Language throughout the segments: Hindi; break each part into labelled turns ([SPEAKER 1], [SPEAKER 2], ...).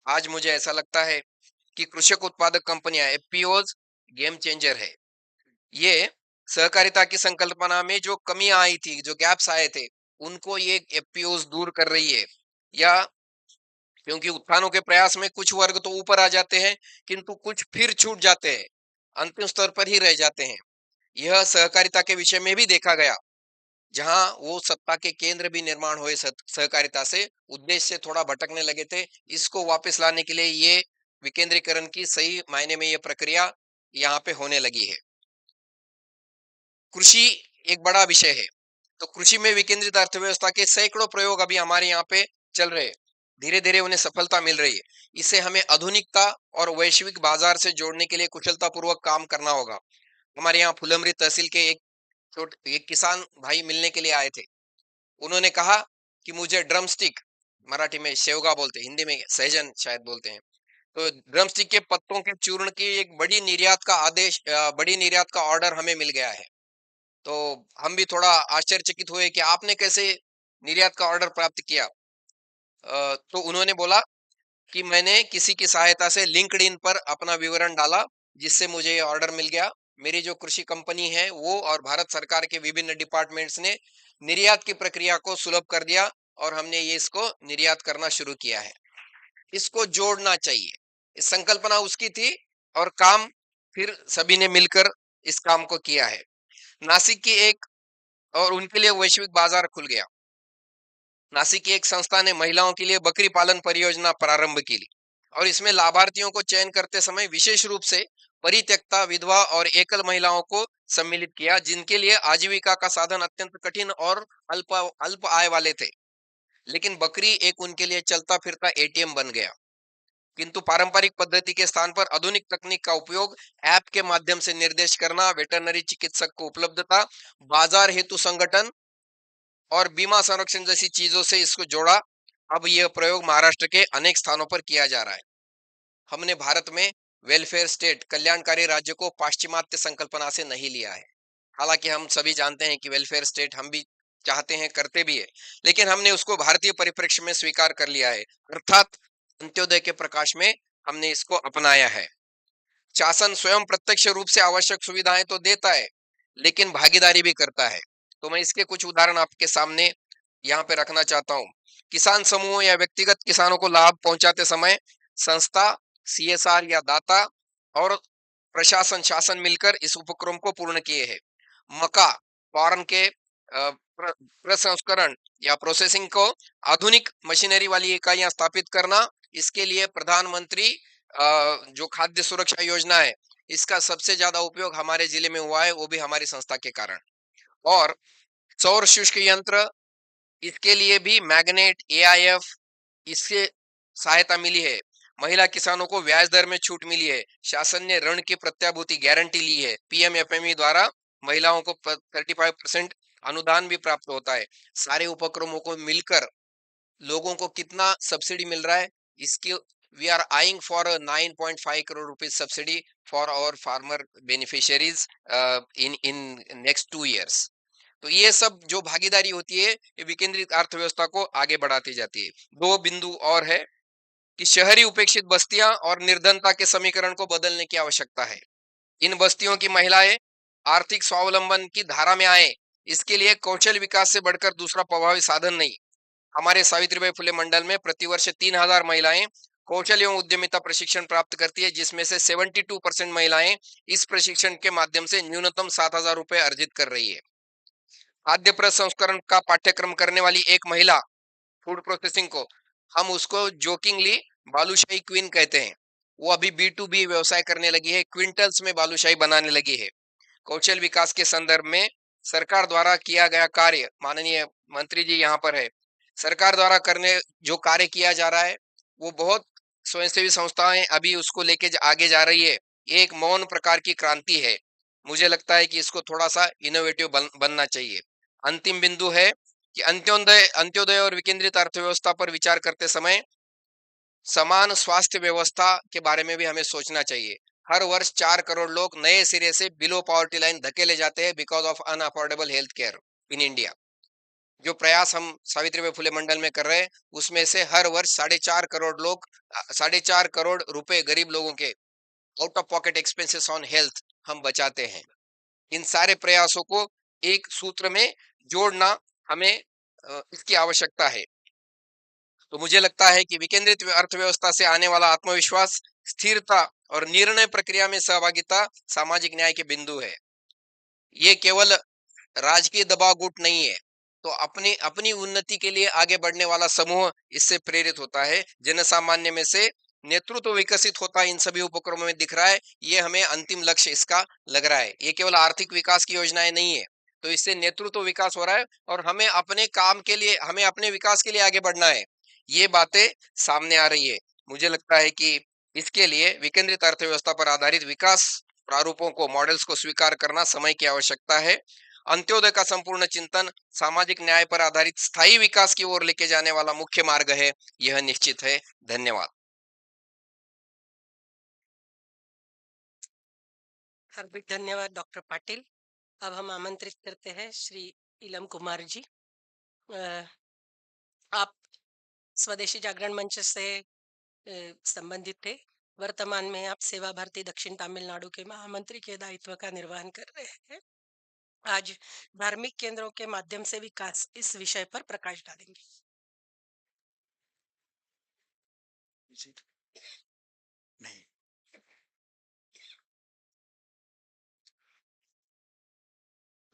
[SPEAKER 1] आज मुझे ऐसा लगता है कि कृषक उत्पादक कंपनियां एफपीओज गेम चेंजर है। ये सहकारिता की संकल्पना में जो कमियां आई थी, जो गैप्स आए थे, उनको ये एफपीओज दूर कर रही है। या क्योंकि उत्थानों के प्रयास में कुछ वर्ग तो ऊपर आ जाते हैं, किंतु कुछ फिर छूट जाते हैं, अंतिम स्तर पर ही रह जाते हैं। यह सहकारिता के विषय में भी देखा गया, जहां वो सत्ता के केंद्र भी निर्माण हुए सहकारिता से, उद्देश्य से थोड़ा भटकने लगे थे। इसको वापस लाने के लिए ये विकेंद्रीकरण की सही मायने में ये प्रक्रिया यहाँ पे होने लगी है। कृषि एक बड़ा विषय है, तो कृषि में विकेंद्रित अर्थव्यवस्था के सैकड़ों प्रयोग अभी हमारे यहाँ पे चल रहे हैं। धीरे धीरे उन्हें सफलता मिल रही है। इसे हमें आधुनिकता और वैश्विक बाजार से जोड़ने के लिए कुशलता पूर्वक काम करना होगा। हमारे यहाँ फुलमरी तहसील के एक किसान भाई मिलने के लिए आए थे। उन्होंने कहा कि मुझे ड्रम स्टिक, मराठी में शेवगा बोलते हैं, हिंदी में सहजन शायद बोलते हैं, तो ड्रम स्टिक के पत्तों के चूर्ण की एक बड़ी निर्यात का ऑर्डर हमें मिल गया है। तो हम भी थोड़ा आश्चर्यचकित हुए कि आपने कैसे निर्यात का ऑर्डर प्राप्त किया। तो उन्होंने बोला कि मैंने किसी की सहायता से लिंक्डइन पर अपना विवरण डाला, जिससे मुझे ये ऑर्डर मिल गया। मेरी जो कृषि कंपनी है वो और भारत सरकार के विभिन्न डिपार्टमेंट्स ने निर्यात की प्रक्रिया को सुलभ कर दिया, और हमने ये इसको निर्यात करना शुरू किया है। इसको जोड़ना चाहिए। इस संकल्पना उसकी थी, और काम फिर सभी ने मिलकर इस काम को किया है। नासिक की एक और उनके लिए वैश्विक बाजार खुल गया। नासिक की एक संस्था ने महिलाओं के लिए बकरी पालन परियोजना प्रारंभ की, और इसमें लाभार्थियों को चयन करते समय विशेष रूप से परित्यक्ता, विधवा और एकल महिलाओं को सम्मिलित किया, जिनके लिए आजीविका का साधन अत्यंत कठिन और अल्प अल्प आय वाले थे। लेकिन बकरी एक उनके लिए चलता फिरता एटीएम बन गया। किंतु पारंपरिक पद्धति के स्थान पर आधुनिक तकनीक का उपयोग, ऐप के माध्यम से निर्देश करना, वेटरनरी चिकित्सक को उपलब्धता, बाजार हेतु संगठन और बीमा संरक्षण जैसी चीजों से इसको जोड़ा। अब यह प्रयोग महाराष्ट्र के अनेक स्थानों पर किया जा रहा है। हमने भारत में वेलफेयर स्टेट, कल्याणकारी राज्य को पाश्चिमात्य संकल्पना से नहीं लिया है। हालांकि हम सभी जानते हैं कि वेलफेयर स्टेट हम भी चाहते हैं, करते भी है, लेकिन हमने उसको भारतीय परिप्रेक्ष्य में स्वीकार कर लिया है। अर्थात अंत्योदय के प्रकाश में हमने इसको अपनाया है। शासन स्वयं प्रत्यक्ष रूप से आवश्यक सुविधाएं तो देता है, लेकिन भागीदारी भी करता है। तो मैं इसके कुछ उदाहरण आपके सामने यहाँ पे रखना चाहता हूँ। किसान समूह या व्यक्तिगत किसानों को लाभ पहुंचाते समय संस्था, सीएसआर या दाता और प्रशासन, शासन मिलकर इस उपक्रम को पूर्ण किए हैं। मक्का कॉर्न के प्रसंस्करण या प्रोसेसिंग को आधुनिक मशीनरी वाली इकाइयां स्थापित करना, इसके लिए प्रधानमंत्री जो खाद्य सुरक्षा योजना है, इसका सबसे ज्यादा उपयोग हमारे जिले में हुआ है, वो भी हमारी संस्था के कारण। और सौर शुष्क यंत्र, इसके लिए भी मैग्नेट, एआईएफ, इससे सहायता मिली है। महिला किसानों को ब्याज दर में छूट मिली है। शासन ने ऋण की प्रत्याभूति गारंटी ली है। पीएमएफएमई द्वारा महिलाओं को 35% अनुदान भी प्राप्त होता है। सारे उपक्रमों को मिलकर लोगों को कितना सब्सिडी मिल रहा है, इसकी we are eyeing for 9.5 crore rupees subsidy for our farmer beneficiaries in in next 2 years। तो ये सब जो भागीदारी होती है, ये विकेंद्रित अर्थव्यवस्था को आगे बढ़ाती जाती है। दो बिंदु और है कि शहरी उपेक्षित बस्तियां और निर्धनता के समीकरण को बदलने की आवश्यकता है। इन बस्तियों की महिलाएं आर्थिक स्वावलंबन की धारा में आए, इसके लिए कौशल विकास से बढ़कर दूसरा प्रभावी साधन नहीं। हमारे सावित्रीबाई फुले मंडल में प्रतिवर्ष 3,000 महिलाएं कौशल एवं उद्यमिता प्रशिक्षण प्राप्त करती है, जिसमें से 72% महिलाएं इस प्रशिक्षण के माध्यम से न्यूनतम 7,000 रुपए अर्जित कर रही है। खाद्य प्रसंस्करण का पाठ्यक्रम करने वाली एक महिला, फूड प्रोसेसिंग को हम उसको जोकिंगली बालूशाही क्वीन कहते हैं, वो अभी B2B व्यवसाय करने लगी है, क्विंटल्स में बालूशाही बनाने लगी है। कौशल विकास के संदर्भ में सरकार द्वारा किया गया कार्य, माननीय मंत्री जी यहाँ पर है, सरकार द्वारा करने जो कार्य किया जा रहा है, वो बहुत स्वयंसेवी संस्थाएं अभी उसको लेके आगे जा रही है। ये एक मौन प्रकार की क्रांति है। मुझे लगता है कि इसको थोड़ा सा इनोवेटिव बनना चाहिए। अंतिम बिंदु है कि अंत्योदय अंत्योदय और विकेंद्रित अर्थव्यवस्था पर विचार करते समय समान स्वास्थ्य व्यवस्था के बारे में भी हमें सोचना चाहिए। हर वर्ष 4 करोड़ लोग नए सिरे से बिलो पॉवर्टी लाइन धकेले जाते हैं because of unaffordable health care in India. जो प्रयास हम सावित्रीबाई फुले मंडल में कर रहे हैं, उसमें से हर वर्ष 4.5 करोड़ लोग 4.5 करोड़ रुपए गरीब लोगों के out of pocket expenses on health हम बचाते हैं। इन सारे प्रयासों को एक सूत्र में जोड़ना हमें इसकी आवश्यकता है। तो मुझे लगता है कि विकेंद्रित अर्थव्यवस्था से आने वाला आत्मविश्वास, स्थिरता और निर्णय प्रक्रिया में सहभागिता सामाजिक न्याय के बिंदु है। ये केवल राजकीय दबाव गुट नहीं है। तो अपनी अपनी उन्नति के लिए आगे बढ़ने वाला समूह इससे प्रेरित होता है। जनसामान्य में से नेतृत्व विकसित होता इन सभी उपक्रमों में दिख रहा है। ये हमें अंतिम लक्ष्य इसका लग रहा है। ये केवल आर्थिक विकास की योजनाएं नहीं है। तो इससे नेतृत्व विकास हो रहा है और हमें अपने काम के लिए, हमें अपने विकास के लिए आगे बढ़ना है। ये बातें सामने आ रही है। मुझे लगता है कि इसके लिए विकेंद्रित अर्थव्यवस्था पर आधारित विकास प्रारूपों को, मॉडल्स को स्वीकार करना समय की आवश्यकता है। अंत्योदय का संपूर्ण चिंतन सामाजिक न्याय पर आधारित स्थायी विकास की ओर लेके जाने वाला मुख्य मार्ग है, यह निश्चित है। धन्यवाद।
[SPEAKER 2] हार्दिक धन्यवाद डॉक्टर पाटिल। अब हम आमंत्रित करते हैं श्री इलम कुमार जी। अ, आप स्वदेशी जागरण मंच से संबंधित थे। वर्तमान में आप सेवा भारती दक्षिण तमिलनाडु के महामंत्री के दायित्व का निर्वहन कर रहे हैं। आज धार्मिक केंद्रों के माध्यम से विकास इस विषय पर प्रकाश डालेंगे।
[SPEAKER 3] नहीं,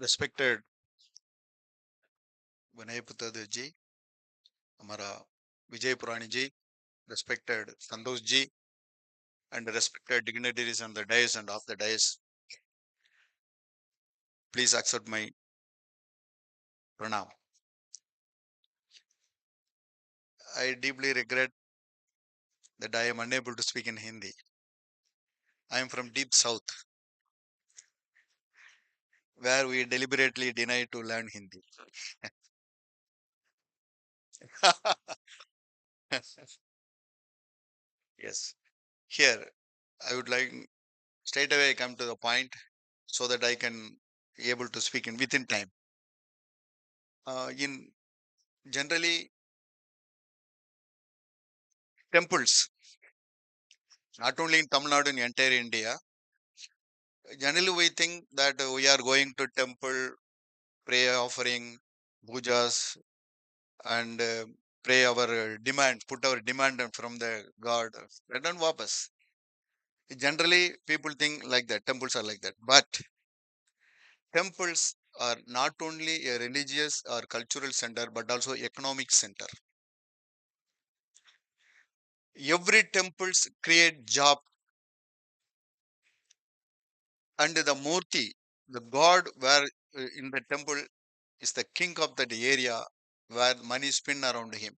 [SPEAKER 3] रेस्पेक्टेड विनय पुत्रदेव जी, हमारा विजय पुराणी जी, respected Santosh ji, and respected dignitaries on the dais and off the dais, please accept my pranam. I deeply regret that I am unable to speak in Hindi. I am from deep south, where we deliberately deny to learn Hindi. Yes. Here, I would like straight away come to the point so that I can be able to speak in within time. In generally temples, not only in Tamil Nadu, in entire India, generally we think that we are going to temple, pray offering, pujas, and pray our demand, put our demand from the God, return vapas. Generally, people think like that, temples are like that. But temples are not only a religious or cultural center, but also economic center. Every temples create job, and the Murti, the God where in the temple is the king of that area where money spin around him.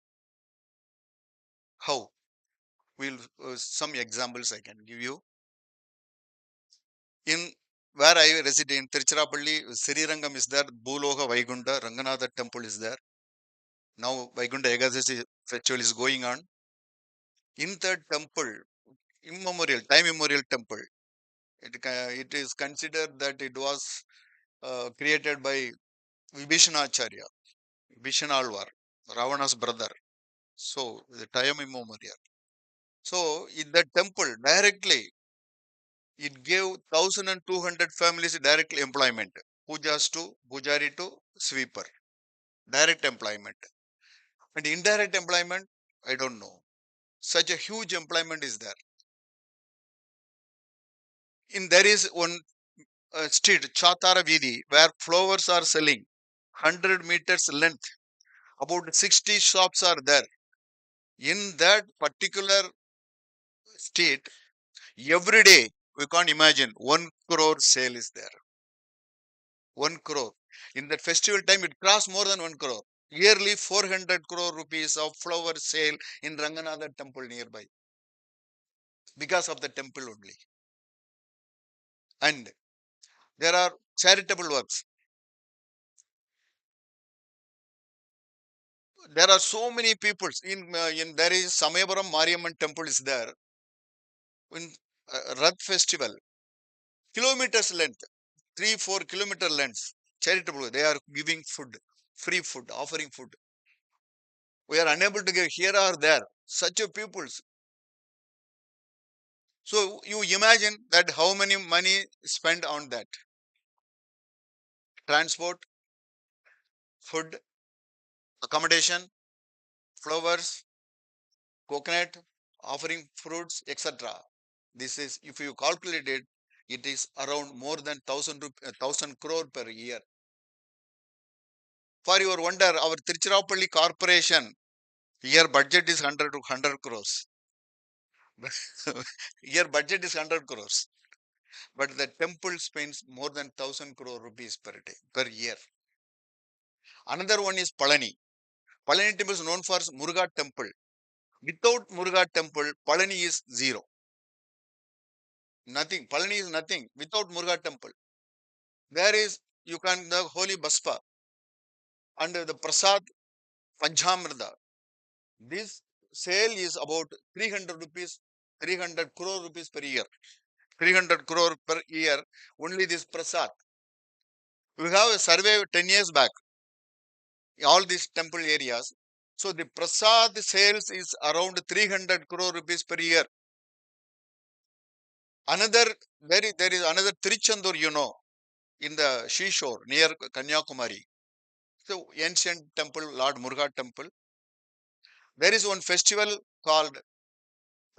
[SPEAKER 3] How? Will some examples I can give you. In where I reside in Tiruchirappalli, Srirangam is there, Bhuloka Vaikunta, Ranganatha temple is there. Now Vaikunta Ekadasi festival is going on. In that temple, immemorial, time immemorial temple, it is considered that it was created by Vibhishana Acharya, Vibhishana Alvar, Ravana's brother. So the time immemorial. So in that temple directly, it gave 1,200 families directly employment. Pujas to Pujari to sweeper. Direct employment. And indirect employment, I don't know. Such a huge employment is there. There is one street, Chatara Vidi, where flowers are selling 100 meters length. About 60 shops are there. In that particular street, every day, we can't imagine, 1 crore sale is there. 1 crore. In that festival time, it crossed more than 1 crore. Yearly 400 crore rupees of flower sale in Ranganatha temple nearby. Because of the temple only. And there are charitable works. There are so many people. There is Samayapuram Mariamman temple is there. In Rath festival, kilometers length, 3-4 kilometer length, charitable. They are giving food. free food, offering food. We are unable to give here or there. Such a peoples. So you imagine that how many money spent on that. Transport, food, accommodation, flowers, coconut, offering fruits, etc. This is, if you calculate it, it is around more than 1,000 crore per year. For your wonder, our Tiruchirappalli Corporation year budget is 100 crores. Year budget is 100 crores. But the temple spends more than 1,000 crore rupees per day, per year. Another one is Palani. Palani temple is known for Muruga temple. Without Muruga temple, Palani is zero. Nothing. Palani is nothing without Muruga temple. There is, you can, the holy Baspa and the Prasad Panchamrita. This sale is about 300 rupees, 300 crore rupees per year. 300 crore per year, only this Prasad. We have a survey 10 years back, all these temple areas. So the Prasad sales is around 300 crore rupees per year. Another, there is another Tiruchendur, in the seashore near Kanyakumari. So ancient temple, Lord Muruga temple. There is one festival called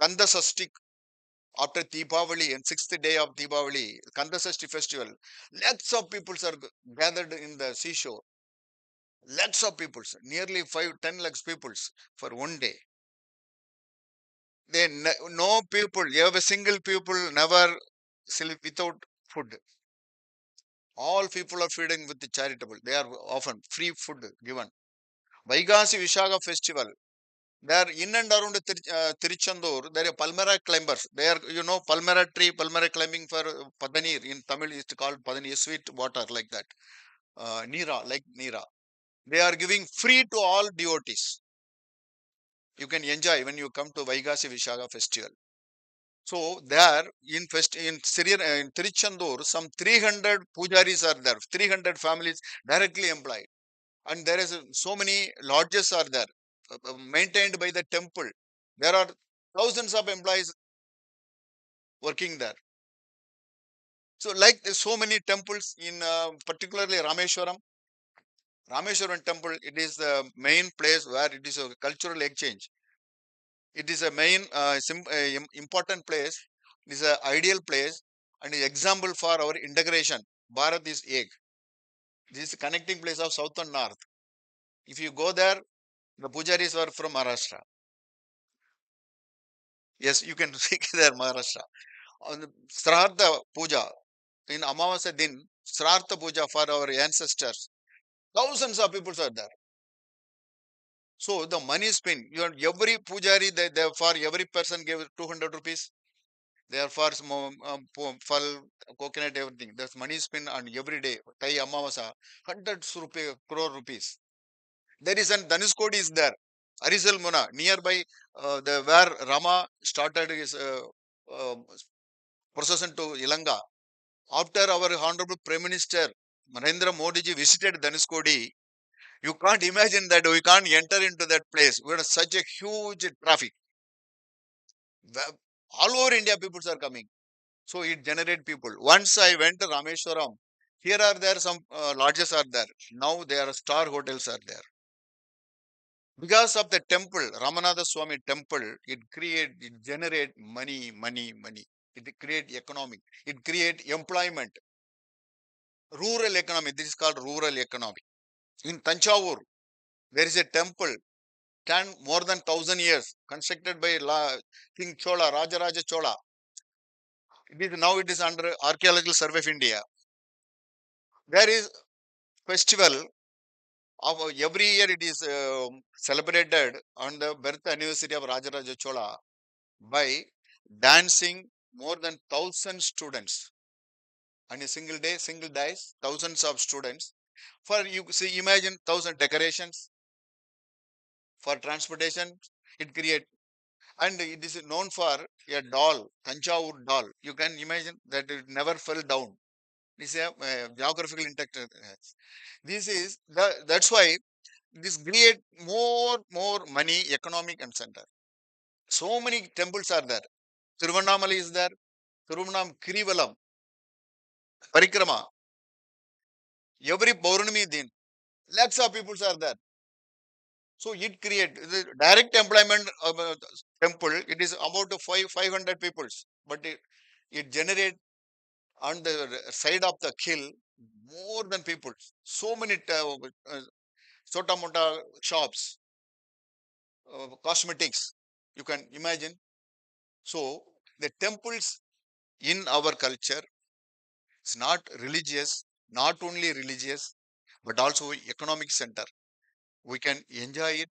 [SPEAKER 3] Kandasashti after Deepavali and 6th day of Deepavali, Kandasashti festival. Lots of people are gathered in the seashore. Lots of people, nearly 5-10 lakhs people for one day. No people, every single people never sleep without food. All people are feeding with the charitable. They are often free food given. Vaigasi Vishaga festival. They are in and around Tiruchendur. There are Palmera climbers. They are, Palmera tree, Palmera climbing for Padanir. In Tamil, it's called Padanir, sweet water like that. Neera, like Neera. They are giving free to all devotees. You can enjoy when you come to Vaigasi Vishaga festival. So there in Tiruchendur, some 300 pujaris are there, 300 families directly employed. And there is so many lodges are there, maintained by the temple. There are thousands of employees working there. So like there's so many temples in particularly Rameshwaram. Rameshwaram temple, it is the main place where it is a cultural exchange. It is a main important place. It is an ideal place and an example for our integration. Bharat is egg. This is the connecting place of south and north. If you go there, the pujaris were from Maharashtra. Yes, you can see there Maharashtra. On the Sraddha Puja, in Amavasya Din, Sraddha Puja for our ancestors, thousands of people are there. So the money spent, every pujari, for every person gave 200 rupees. They are for fal, coconut, everything. There's money spent on every day. Tai Amavasa, hundreds crore rupees. There is an Dhanushkodi is there. Arizal Muna, nearby the where Rama started his procession to Ilanga. After our Honorable Prime Minister Narendra Modi ji visited Dhanushkodi, you can't imagine that we can't enter into that place. We have such a huge traffic. All over India, people are coming. So it generate people. Once I went to Rameshwaram, here are there some lodges are there. Now there are star hotels are there. Because of the temple, Ramanatha Swami temple, it generate money. It create economic. It create employment. Rural economy. This is called rural economy. In Tanjavur, there is a temple, more than 1,000 years, constructed by King Chola, Rajaraja Chola. It is under Archaeological Survey of India. There is festival of every year. It is celebrated on the birth anniversary of Rajaraja Chola by dancing more than 1,000 students. On a single day, single dice, thousands of students. For you see, imagine 1,000 decorations for transportation. It create, and it is known for a doll, Tanjavur doll. You can imagine that it never fell down. This is a geographical interest. That's why this create more money, economic and center. So many temples are there. Tiruvannamalai is there. Kirivalam, Parikrama. Every Paurnami din, lakhs of people are there. So it create the direct employment of a temple. It is about 500 people, but it generate on the side of the hill more than people. So many sota mota shops, cosmetics. You can imagine. So the temples in our culture is not religious, not only religious, but also economic center. We can enjoy it.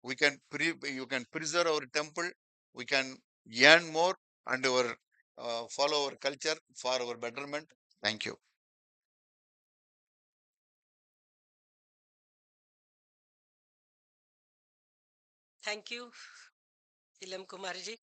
[SPEAKER 3] You can preserve our temple. We can earn more and our follow our culture for our betterment. Thank you.
[SPEAKER 2] Thank you इलम कुमार जी।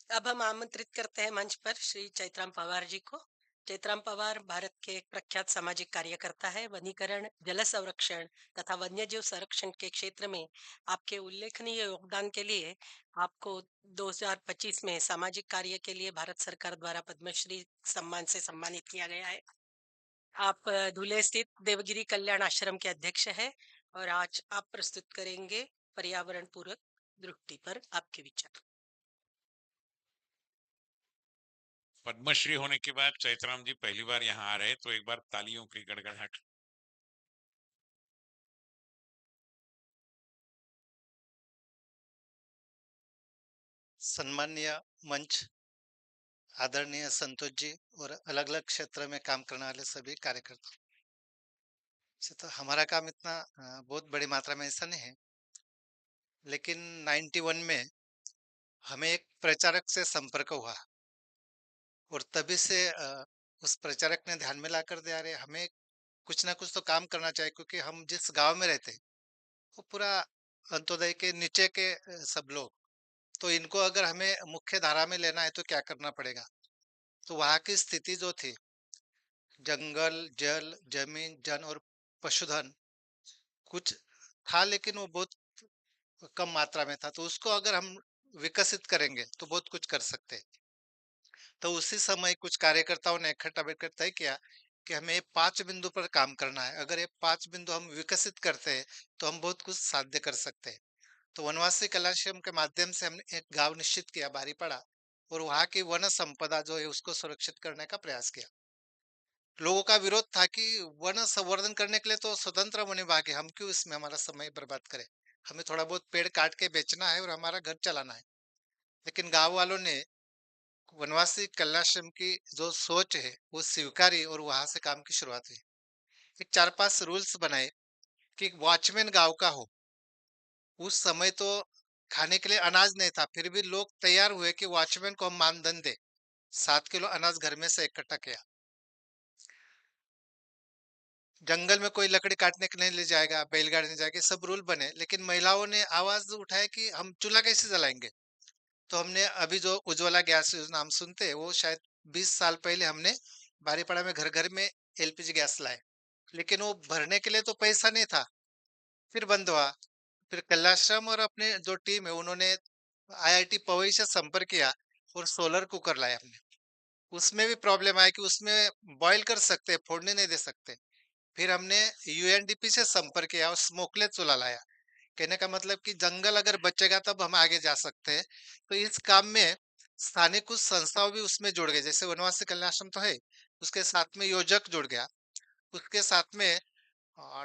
[SPEAKER 2] अब हम आमंत्रित करते हैं मंच पर श्री चैत्राम पवार जी को। चैत्राम पवार भारत के एक प्रख्यात सामाजिक कार्यकर्ता है। वनीकरण, जल संरक्षण तथा वन्यजीव संरक्षण के क्षेत्र में आपके उल्लेखनीय योगदान के लिए आपको 2025 में सामाजिक कार्य के लिए भारत सरकार द्वारा पद्मश्री सम्मान से सम्मानित किया गया है। आप धुले स्थित देवगिरी कल्याण आश्रम के अध्यक्ष हैं और आज आप प्रस्तुत करेंगे पर्यावरण पूरक दृष्टि पर आपके विचार।
[SPEAKER 4] पद्मश्री होने के बाद चैत्राम जी पहली बार यहाँ आ रहे हैं, तो एक बार तालियों की गड़गड़ाहट।
[SPEAKER 5] सम्मानीय मंच, आदरणीय संतोष जी और अलग अलग क्षेत्र में काम करने वाले सभी कार्यकर्ता से, तो हमारा काम इतना बहुत बड़ी मात्रा में ऐसा नहीं है, लेकिन 91 में हमें एक प्रचारक से संपर्क हुआ और तभी से उस प्रचारक ने ध्यान में लाकर दिया, अरे हमें कुछ ना कुछ तो काम करना चाहिए, क्योंकि हम जिस गांव में रहते हैं वो पूरा अंत्योदय के नीचे के सब लोग, तो इनको अगर हमें मुख्य धारा में लेना है तो क्या करना पड़ेगा। तो वहाँ की स्थिति जो थी, जंगल, जल, जमीन, जन और पशुधन कुछ था, लेकिन वो बहुत कम मात्रा में था, तो उसको अगर हम विकसित करेंगे तो बहुत कुछ कर सकते हैं। तो उसी समय कुछ कार्यकर्ताओं ने इकट्ठा बैठकर तय किया कि हमें ये 5 बिंदु पर काम करना है। अगर ये 5 बिंदु हम विकसित करते हैं तो हम बहुत कुछ साध्य कर सकते हैं। तो वनवासी कलाश्रम के माध्यम से हमने एक गांव निश्चित किया, बारीपाड़ा, और वहाँ की वन संपदा जो है उसको सुरक्षित करने का प्रयास किया। लोगों का विरोध था कि वन संवर्धन करने के लिए तो स्वतंत्र वन विभाग है, हम क्यों इसमें हमारा समय बर्बाद करें, हमें थोड़ा बहुत पेड़ काट के बेचना है और हमारा घर चलाना है। लेकिन गांव वालों ने वनवासी कल्याणाश्रम की जो सोच है वो स्वीकारी और वहां से काम की शुरुआत हुई। एक 4-5 रूल्स बनाए कि वॉचमैन गांव का हो। उस समय तो खाने के लिए अनाज नहीं था, फिर भी लोग तैयार हुए कि वॉचमैन को हम मानधन दे। 7 किलो अनाज घर में से इकट्ठा किया। जंगल में कोई लकड़ी काटने के नहीं ले जाएगा, बैलगाड़ी नहीं जाएगी, सब रूल बने। लेकिन महिलाओं ने आवाज उठाई कि हम चूल्हा कैसे जलाएंगे। तो हमने अभी जो उज्ज्वला गैस योजना हम सुनते हैं, वो शायद 20 साल पहले हमने बारीपाड़ा में घर घर में एलपीजी गैस लाए, लेकिन वो भरने के लिए तो पैसा नहीं था, फिर बंद हुआ। फिर कल्याश्रम और अपने जो टीम है उन्होंने आईआईटी पवई से संपर्क किया और सोलर कुकर लाया हमने। उसमें भी प्रॉब्लम आया कि उसमें बॉईल कर सकते, फोड़ने नहीं दे सकते। फिर हमने यूएनडीपी से संपर्क किया और स्मोकलेस चूल्हा लाया। कहने का मतलब कि जंगल अगर बचेगा तब हम आगे जा सकते हैं। तो इस काम में स्थानीय कुछ संस्थाओं भी उसमें जुड़ गए, जैसे वनवासी कल्याणाश्रम तो है, उसके साथ में योजक जुड़ गया, उसके साथ में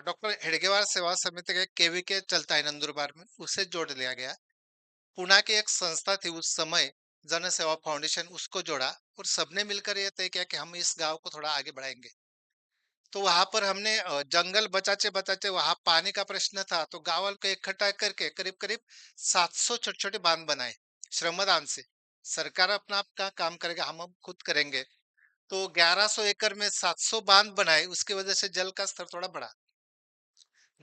[SPEAKER 5] डॉक्टर हेडगेवार सेवा समिति का केवीके चलता है नंदुरबार में, उसे जोड़ लिया गया। पुणे की एक संस्था थी उस समय, जन सेवा फाउंडेशन, उसको जोड़ा और सबने मिलकर यह तय किया कि हम इस गांव को थोड़ा आगे बढ़ाएंगे। तो वहां पर हमने जंगल बचाते बचाते वहां पानी का प्रश्न था, तो गांव वालों को इकट्ठा करके करीब करीब 700 छोटे छोटे बांध बनाए श्रमदान से। सरकार अपना आपका काम करेगा, हम अब खुद करेंगे। तो 1100 एकड़ में 700 बांध बनाए, उसकी वजह से जल का स्तर थोड़ा बढ़ा।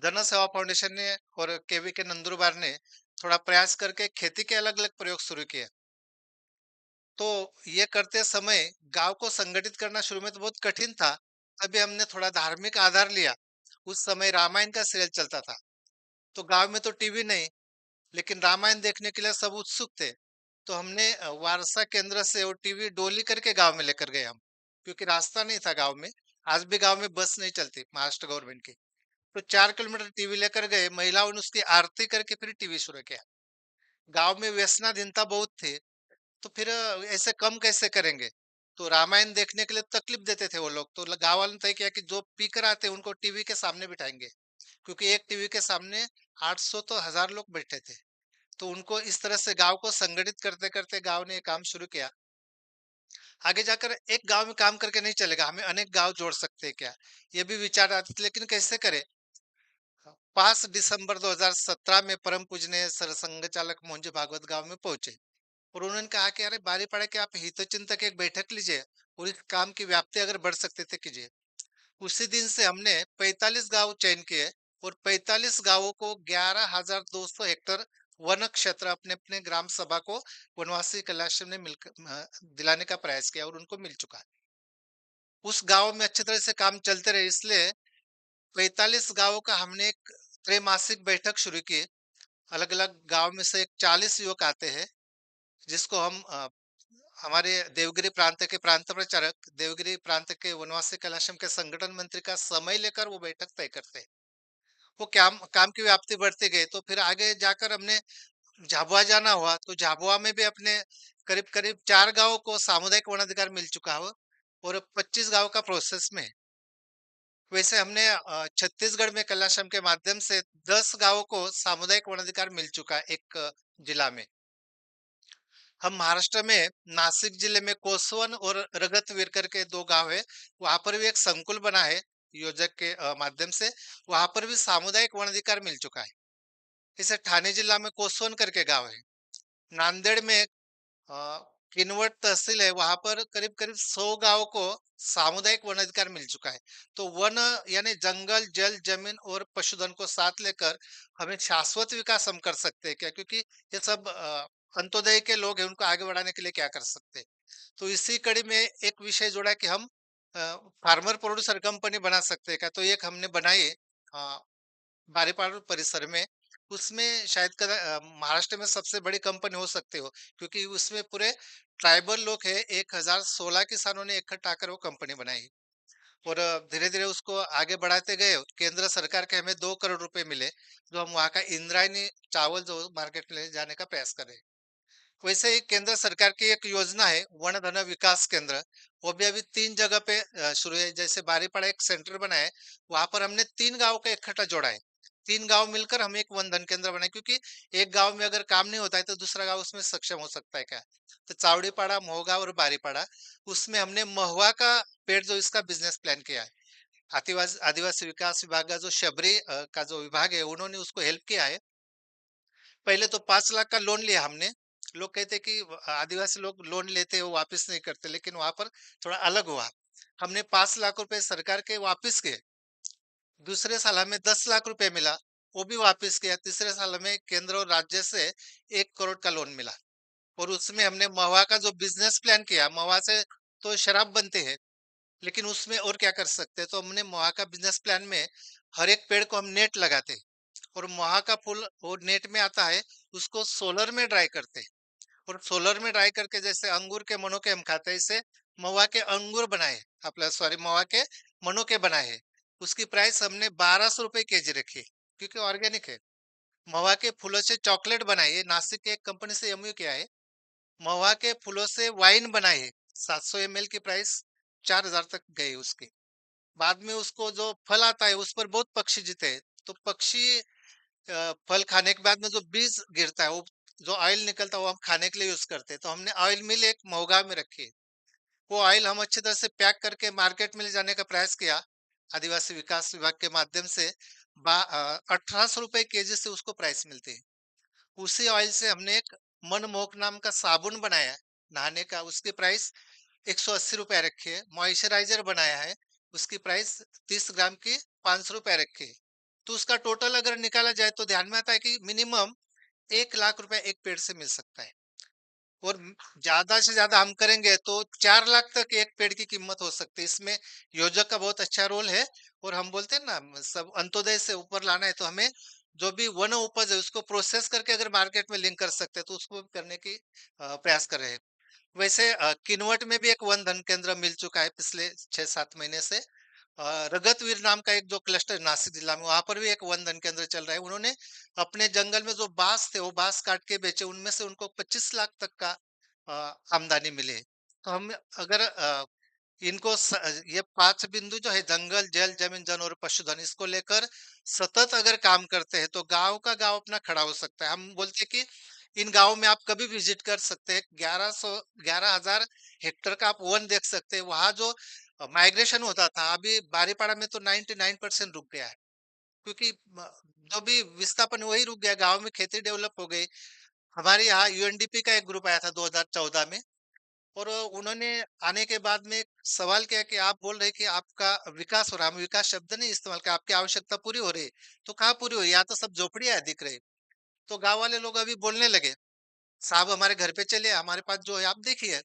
[SPEAKER 5] जन सेवा फाउंडेशन ने और केवी के नंदुरबार ने थोड़ा प्रयास करके खेती के अलग अलग प्रयोग शुरू किए। तो ये करते समय गांव को संगठित करना शुरू में तो बहुत कठिन था, तभी हमने थोड़ा धार्मिक आधार लिया। उस समय रामायण का सीरियल चलता था, तो गांव में तो टीवी नहीं, लेकिन रामायण देखने के लिए सब उत्सुक थे। तो हमने वारसा केंद्र से वो टीवी डोली करके गांव में लेकर गए हम, क्योंकि रास्ता नहीं था गांव में। आज भी गांव में बस नहीं चलती महाराष्ट्र गवर्नमेंट की। तो 4 किलोमीटर टीवी लेकर गए, महिलाओं ने उसकी आरती करके फिर टीवी शुरू किया। गांव में व्यसनाधीनता बहुत थी, तो फिर ऐसे कम कैसे करेंगे। तो रामायण देखने के लिए तकलीफ देते थे वो लोग, तो गांव वालों ने तय किया कि जो पी कर आते उनको टीवी के सामने बिठाएंगे, क्योंकि एक टीवी के सामने 800 तो 1000 लोग बैठे थे। तो उनको इस तरह से गांव को संगठित करते करते गांव ने ये काम शुरू किया। आगे जाकर एक गांव में काम करके नहीं चलेगा, हमें अनेक गांव जोड़ सकते हैं क्या, ये भी विचार आते थे, लेकिन कैसे करें। 5 दिसंबर 2017 में परम पूजनीय सरसंघ चालक मोहनजी भागवत गांव में पहुंचे, और उन्होंने कहा कि अरे बारी पड़े कि आप हितचिंतक एक बैठक लीजिए और इस काम की व्याप्ति अगर बढ़ सकते थे कीजिए। उसी दिन से हमने 45 गांव चयन किए, और 45 गांवों को 11,200 हेक्टेयर वन क्षेत्र अपने अपने ग्राम सभा को वनवासी कल्याण ने मिलकर दिलाने का प्रयास किया, और उनको मिल चुका है। उस गांव में अच्छी तरह से काम चलते रहे, इसलिए 45 गांवों का हमने एक त्रैमासिक बैठक शुरू की। अलग अलग गांव में से एक 40 युवक आते हैं, जिसको हम हमारे देवगिरी प्रांत के प्रांत प्रचारक, देवगिरी प्रांत के वनवासी कैलाशम के संगठन मंत्री का समय लेकर वो बैठक तय करते हैं। वो काम काम की व्याप्ति बढ़ती गई, तो फिर आगे जाकर हमने झाबुआ जाना हुआ, तो झाबुआ में भी अपने करीब करीब 4 गांवों को सामुदायिक वन अधिकार मिल चुका हो, और 25 गांव का प्रोसेस में है। वैसे हमने छत्तीसगढ़ में कैलाशम के माध्यम से 10 गांवों को सामुदायिक वन अधिकार मिल चुका है एक जिला में। हम महाराष्ट्र में नासिक जिले में कोसवन और रगतवीर करके 2 गांव है, वहां पर भी एक संकुल बना है योजक के माध्यम से, वहां पर भी सामुदायिक वन अधिकार मिल चुका है। इसे ठाणे जिला में कोसवन करके गांव है। नांदेड़ में अ, किनवट तहसील है, वहां पर करीब करीब 100 गांवों को सामुदायिक वन अधिकार मिल चुका है। तो वन यानी जंगल, जल, जमीन और पशुधन को साथ लेकर हमें शाश्वत विकास हम कर सकते हैं क्या, क्योंकि ये सब अंत्योदय के लोग हैं, उनको आगे बढ़ाने के लिए क्या कर सकते हैं। तो इसी कड़ी में एक विषय जोड़ा कि हम फार्मर प्रोड्यूसर कंपनी बना सकते हैं क्या, तो एक हमने बनाई बारीपाड़ परिसर में। उसमें शायद महाराष्ट्र में सबसे बड़ी कंपनी हो सकती हो, क्योंकि उसमें पूरे ट्राइबल लोग हैं। 1016 किसानों ने इकट्ठा कर वो कंपनी बनाई, और धीरे धीरे उसको आगे बढ़ाते गए। केंद्र सरकार के हमें 2 करोड़ रुपए मिले, जो हम वहाँ का इंद्रायणी चावल जो मार्केट में ले जाने का प्रयास करें। वैसे ही केंद्र सरकार की एक योजना है वन धन विकास केंद्र, वो भी अभी 3 जगह पे शुरू है। जैसे बारीपाड़ा एक सेंटर बना है, वहां पर हमने 3 गांव का इकट्ठा जोड़ा है। 3 गांव मिलकर हम एक वन धन केंद्र बनाए, क्योंकि एक गांव में अगर काम नहीं होता है तो दूसरा गांव उसमें सक्षम हो सकता है क्या। तो चावड़ीपाड़ा, मोहगांव और बारीपाड़ा, उसमें हमने महुआ का पेड़ जो इसका बिजनेस प्लान किया है। आदिवासी आदिवासी विकास विभाग का जो शबरी का जो विभाग है, उन्होंने उसको हेल्प किया है। पहले तो 5 लाख का लोन लिया हमने। लोग कहते कि आदिवासी लोग लोन लेते हैं वो वापस नहीं करते, लेकिन वहां पर थोड़ा अलग हुआ। हमने 5 लाख रुपए सरकार के वापस किए। दूसरे साल हमें 10 लाख रुपए मिला, वो भी वापस किया। तीसरे साल हमें केंद्र और राज्य से 1 करोड़ का लोन मिला, और उसमें हमने महुआ का जो बिजनेस प्लान किया। महुआ से तो शराब बनते हैं, लेकिन उसमें और क्या कर सकते हैं। तो हमने महुआ का बिजनेस प्लान में हर एक पेड़ को हम नेट लगाते, और महुआ का फूल वो नेट में आता है, उसको सोलर में ड्राई करते हैं। और सोलर में ड्राई करके जैसे अंगूर के मनो के हम खाते हैं, इसे महुआ के अंगूर बनाए, अपना सॉरी महुआ के मनो के बनाए हैं। उसकी प्राइस हमने 1200 रुपए केजी रखी है, क्योंकि ऑर्गेनिक है। महुआ के फूलों से चॉकलेट बनाई है, नासिक के एक कंपनी से एमयू किया है। महुआ के फूलों से वाइन बनाई है, 700 ml की प्राइस 4000 तक गई उसकी। बाद में उसको जो फल आता है उस पर बहुत पक्षी जीते हैं। तो पक्षी फल खाने के बाद में जो बीज गिरता है, वो जो ऑयल निकलता है वो हम खाने के लिए यूज करते हैं। तो हमने ऑयल मिल एक मोगा में रखी है। वो ऑयल हम अच्छी तरह से पैक करके मार्केट में ले जाने का प्रयास किया आदिवासी विकास विभाग के माध्यम से। 1800 रुपए केजी से उसको प्राइस मिलती है। उसी ऑयल से हमने एक मनमोहक नाम का साबुन बनाया है नहाने का, उसकी प्राइस 180 रुपए रखी है। मॉइस्चराइजर बनाया है, उसकी प्राइस 30 ग्राम की 500 रुपए रखी है। तो उसका टोटल अगर निकाला जाए तो ध्यान में आता है कि मिनिमम 1 लाख रुपए एक पेड़ से मिल सकता है। और ज्यादा से ज्यादा हम करेंगे तो 4 लाख तक एक पेड़ की कीमत हो सकती है। इसमें योजक का बहुत अच्छा रोल है। और हम बोलते हैं ना, सब अंत्योदय से ऊपर लाना है, तो हमें जो भी वन उपज है उसको प्रोसेस करके अगर मार्केट में लिंक कर सकते हैं तो उसको भी करने की प्रयास कर रहे हैं। वैसे किन्वट में भी एक वन धन केंद्र मिल चुका है पिछले 6-7 महीने से। रगतवीर नाम का एक जो क्लस्टर नासिक जिला में, वहां पर भी एक वन धन केंद्र चल रहा है। उन्होंने अपने जंगल में जो बांस थे वो बांस काट के बेचे, उनमें से उनको 25 लाख तक का आमदनी मिली है। तो हम अगर इनको ये 5 बिंदु जो है, जंगल, जल, जमीन, जन और पशुधन, इसको लेकर सतत अगर काम करते हैं तो गांव का गांव अपना खड़ा हो सकता है। हम बोलते हैं कि इन गांवों में आप कभी विजिट कर सकते हैं। 11,000 हेक्टेयर का आप वन देख सकते हैं। वहां जो माइग्रेशन होता था, अभी बारीपाड़ा में तो 99% रुक गया है, क्योंकि जो भी विस्थापन है, वही रुक गया। गांव में खेती डेवलप हो गई। हमारे यहाँ यूएनडीपी का एक ग्रुप आया था 2014 में, और उन्होंने आने के बाद में एक सवाल किया कि आप बोल रहे कि आपका विकास हो रहा है। हम विकास शब्द नहीं इस्तेमाल किया, आपकी आवश्यकता पूरी हो रही है। तो कहाँ पूरी हो रही है? यहाँ तो सब झोपड़ियां दिख रही। तो गांव वाले लोग अभी बोलने लगे, साहब हमारे घर पे चलिए, हमारे पास जो है आप देखिए।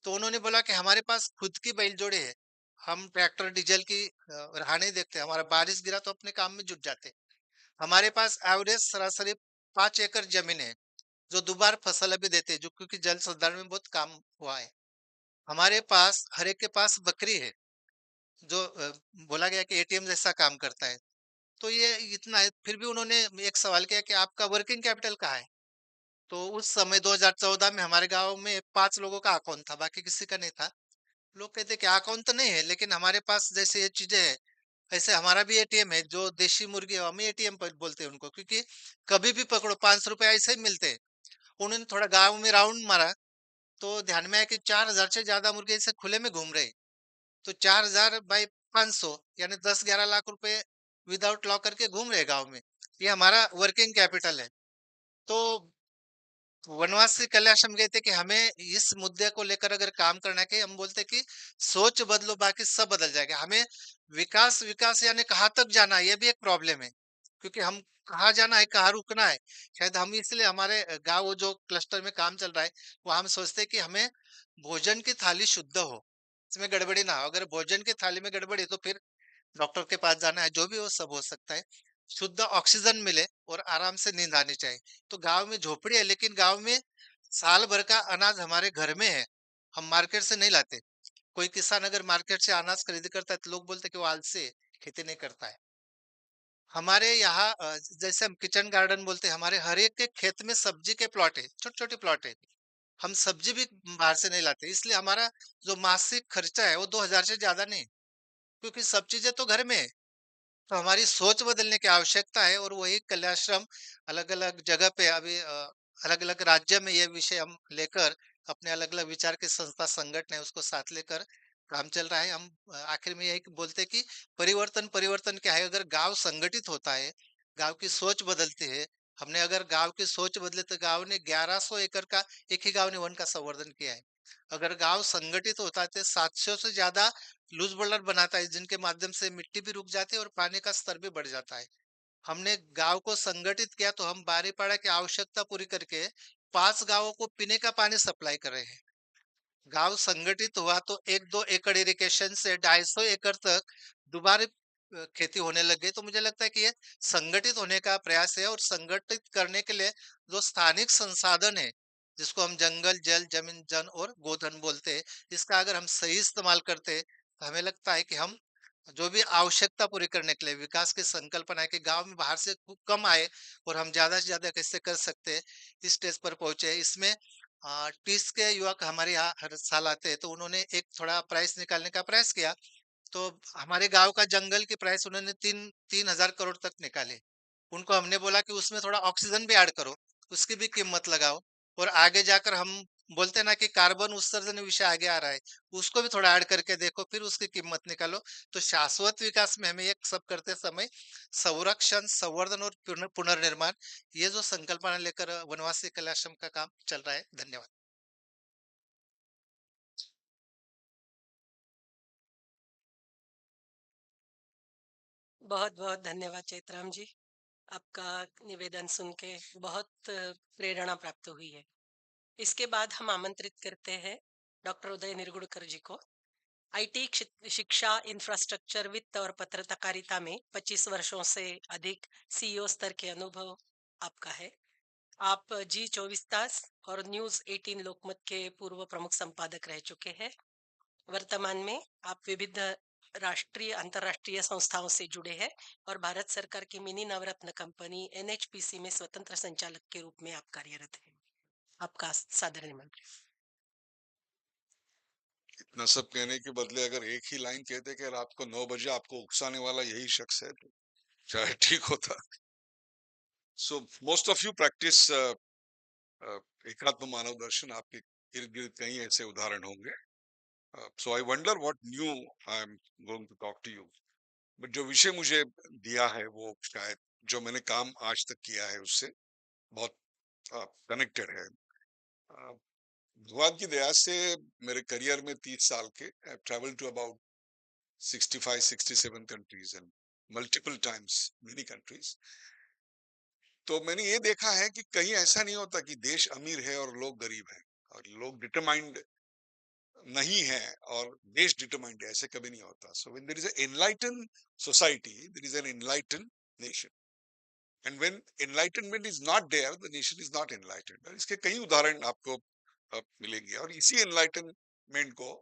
[SPEAKER 5] तो उन्होंने बोला कि हमारे पास खुद की बैल जोड़े है, हम ट्रैक्टर डीजल की राह नहीं देखते। हमारा बारिश गिरा तो अपने काम में जुट जाते। हमारे पास एवरेज सरासरी 5 एकड़ जमीन है, जो दोबार फसल अभी देते हैं, जो क्योंकि जल संधारण में बहुत काम हुआ है। हमारे पास हर एक के पास बकरी है, जो बोला गया कि एटीएम जैसा काम करता है। तो ये इतना है, फिर भी उन्होंने एक सवाल किया कि आपका वर्किंग कैपिटल कहाँ है? तो उस समय 2014 में हमारे गांव में 5 लोगों का अकाउंट था, बाकी किसी का नहीं था। लोग कहते कि अकाउंट तो नहीं है, लेकिन हमारे पास जैसे ये चीजें है, ऐसे हमारा भी एटीएम है। जो देशी मुर्गी है, हम एटीएम पर बोलते हैं उनको, क्योंकि कभी भी पकड़ो 5 रुपए ऐसे ही मिलते हैं। उन्होंने थोड़ा गाँव में राउंड मारा, तो ध्यान में आया कि 4,000 से ज्यादा मुर्गे ऐसे खुले में घूम रहे। तो 4,000 बाई 500 यानी 10-11 लाख रुपए विदाउट लॉ करके घूम रहे गांव में। ये हमारा वर्किंग कैपिटल है। तो वनवासी कैलाश हम कहते कि हमें इस मुद्दे को लेकर अगर काम करना है, कि हम बोलते कि सोच बदलो बाकी सब बदल जाएगा। हमें विकास विकास यानी कहाँ तक जाना है, ये भी एक प्रॉब्लम है, क्योंकि हम कहाँ जाना है, कहाँ रुकना है। शायद हम इसलिए हमारे गांव जो क्लस्टर में काम चल रहा है, वो हम सोचते हैं कि हमें भोजन की थाली शुद्ध हो, इसमें गड़बड़ी ना हो। अगर भोजन की थाली में गड़बड़ी, तो फिर डॉक्टर के पास जाना है, जो भी वो सब हो सकता है। शुद्ध ऑक्सीजन मिले और आराम से नींद आनी चाहिए। तो गांव में झोपड़ी है, लेकिन गांव में साल भर का अनाज हमारे घर में है, हम मार्केट से नहीं लाते। कोई किसान अगर मार्केट से अनाज खरीद करता है तो लोग बोलते हैं कि वो आलसी है, खेती नहीं करता है। हमारे यहाँ जैसे हम किचन गार्डन बोलते हैं, हमारे हर एक के खेत में सब्जी के प्लॉट है, छोटे छोटे प्लॉट है। हम सब्जी भी बाहर से नहीं लाते, इसलिए हमारा जो मासिक खर्चा है वो 2,000 से ज्यादा नहीं, क्योंकि सब चीजें तो घर में है। तो हमारी सोच बदलने की आवश्यकता है, और वही कल्याश्रम अलग अलग जगह पे अभी अलग अलग राज्य में ये विषय हम लेकर, अपने अलग अलग विचार के संस्था संगठन है उसको साथ लेकर काम चल रहा है। हम आखिर में यही बोलते हैं कि परिवर्तन परिवर्तन क्या है? अगर गांव संगठित होता है, गांव की सोच बदलती है। हमने अगर गांव की सोच बदले, तो गांव ने 1100 एकड़ का, एक ही गांव ने वन का संवर्धन किया है। अगर गांव संगठित होता है तो 700 से ज्यादा लूज बोल्डर बनाता है, जिनके माध्यम से मिट्टी भी रुक जाती है और पानी का स्तर भी बढ़ जाता है। हमने गांव को संगठित किया, तो हम बारीपाड़ा की आवश्यकता पूरी करके 5 गांवों को पीने का पानी सप्लाई कर रहे हैं। गांव संगठित हुआ तो 1-2 एकड़ इरिगेशन से 250 एकड़ तक दोबारा खेती होने लग गई। तो मुझे लगता है कि ये संगठित होने का प्रयास है, और संगठित करने के लिए जो स्थानिक संसाधन है, जिसको हम जंगल, जल, जमीन, जन और गोधन बोलते हैं, इसका अगर हम सही इस्तेमाल करते हैं, तो हमें लगता है कि हम जो भी आवश्यकता पूरी करने के लिए विकास की संकल्पना है कि गांव में बाहर से कम आए, और हम ज्यादा से ज्यादा कैसे कर सकते हैं, इस स्टेज पर पहुंचे। इसमें 30 के युवक हमारे यहाँ हर साल आते हैं, तो उन्होंने एक थोड़ा प्राइस निकालने का प्रयास किया। तो हमारे गांव का जंगल की प्राइस उन्होंने 3,000 करोड़ तक निकाले। उनको हमने बोला कि उसमें थोड़ा ऑक्सीजन भी ऐड करो, उसकी भी कीमत लगाओ। और आगे जाकर हम बोलते हैं ना कि कार्बन उत्सर्जन विषय आगे आ रहा है, उसको भी थोड़ा ऐड करके देखो, फिर उसकी कीमत निकालो। तो शाश्वत विकास में हमें ये सब करते समय संरक्षण, संवर्धन और पुनर्निर्माण, ये जो संकल्पना लेकर वनवासी कल्याश्रम का काम चल रहा है। धन्यवाद।
[SPEAKER 2] बहुत बहुत धन्यवाद चैतराम जी। आपका निवेदन सुन के बहुत प्रेरणा प्राप्त हुई है। इसके बाद हम आमंत्रित करते हैं डॉक्टर उदय निरगुड़कर जी को। आईटी शिक्षा, इंफ्रास्ट्रक्चर, वित्त और पत्रकारिता में 25 वर्षों से अधिक सीईओ स्तर के अनुभव आपका है। आप जी 24 तास और न्यूज 18 लोकमत के पूर्व प्रमुख संपादक रह चुके हैं। वर्तमान में आप विविध राष्ट्रीय अंतर्राष्ट्रीय संस्थाओं से जुड़े हैं और भारत सरकार की मिनी नवरत्न कंपनी एनएचपीसी में स्वतंत्र संचालक के रूप में आप कार्यरत हैं। आपका सादर निमंत्रण।
[SPEAKER 6] इतना सब कहने के बदले अगर एक ही लाइन कहते कि रात को 9 बजे आपको उकसाने वाला यही शख्स है तो शायद ठीक होता। So most of you practice एकात्म मानव दर्शन, आपके इर्द गिर्द कई ऐसे उदाहरण होंगे। So I wonder what new I am going to talk to you, but जो विषय मुझे दिया है वो शायद जो मैंने काम आज तक किया है उससे बहुत कनेक्टेड है। भगवान की दया से मेरे करियर में 30 साल के I travel to about 65-67 countries and multiple times many countries। तो मैंने ये देखा है कि कहीं ऐसा नहीं होता कि देश अमीर है और लोग गरीब हैं और लोग डिटरमाइंड नहीं है और देश डिटरमाइंड है, ऐसे कभी नहीं होता। So when there is an enlighten society there is an enlighten nation, and when enlightenment is not there the nation is not enlighten. इसके कई उदाहरण आपको मिलेंगे और इसी एनलाइटनमेंट को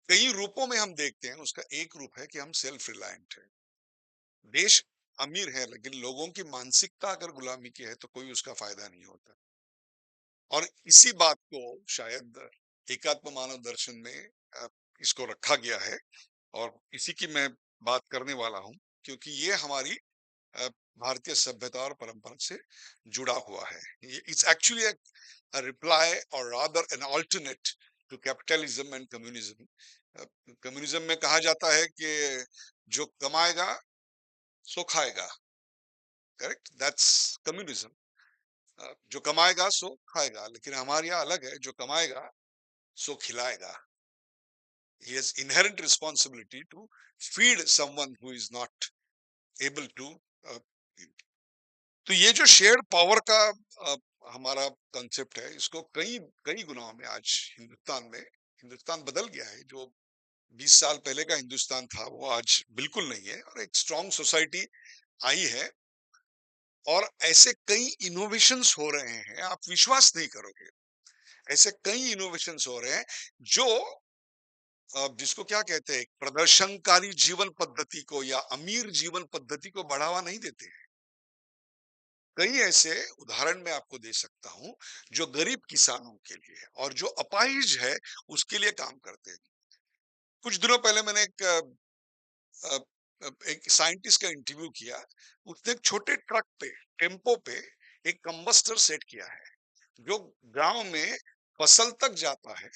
[SPEAKER 6] कई रूपों में हम देखते हैं। उसका एक रूप है कि हम सेल्फ रिलायंट है। देश अमीर है लेकिन लोगों की मानसिकता अगर गुलामी की है तो कोई उसका फायदा नहीं होता। और इसी बात को शायद एकात्म मानव दर्शन में इसको रखा गया है और इसी की मैं बात करने वाला हूं, क्योंकि ये हमारी भारतीय सभ्यता और परंपरा से जुड़ा हुआ है। It's actually a reply or rather an alternate to capitalism and communism। Communism में कहा जाता है कि जो कमाएगा सो खाएगा, करेक्ट, दैट्स कम्युनिज्म। जो कमाएगा सो खाएगा, लेकिन हमारे यहाँ अलग है, जो कमाएगा सो खिलाएगा। He has inherent responsibility to feed someone who is not able to तो ये जो शेयर्ड पावर का हमारा कंसेप्ट है, इसको कई कई गुनाहों में आज हिंदुस्तान बदल गया है। जो 20 साल पहले का हिंदुस्तान था वो आज बिल्कुल नहीं है और एक स्ट्रॉन्ग सोसाइटी आई है और ऐसे कई इनोवेशंस हो रहे हैं, आप विश्वास नहीं करोगे। ऐसे कई इनोवेशंस हो रहे हैं जो जिसको क्या कहते हैं, प्रदर्शनकारी जीवन पद्धति को या अमीर जीवन पद्धति को बढ़ावा नहीं देते हैं। कई ऐसे उदाहरण मैं आपको दे सकता हूं जो गरीब किसानों के लिए और जो अपाहिज है उसके लिए काम करते हैं। कुछ दिनों पहले मैंने एक साइंटिस्ट का इंटरव्यू किया। उसने एक छोटे ट्रक पे, टेम्पो पे एक कंबस्टर सेट किया है जो गांव में फसल तक जाता है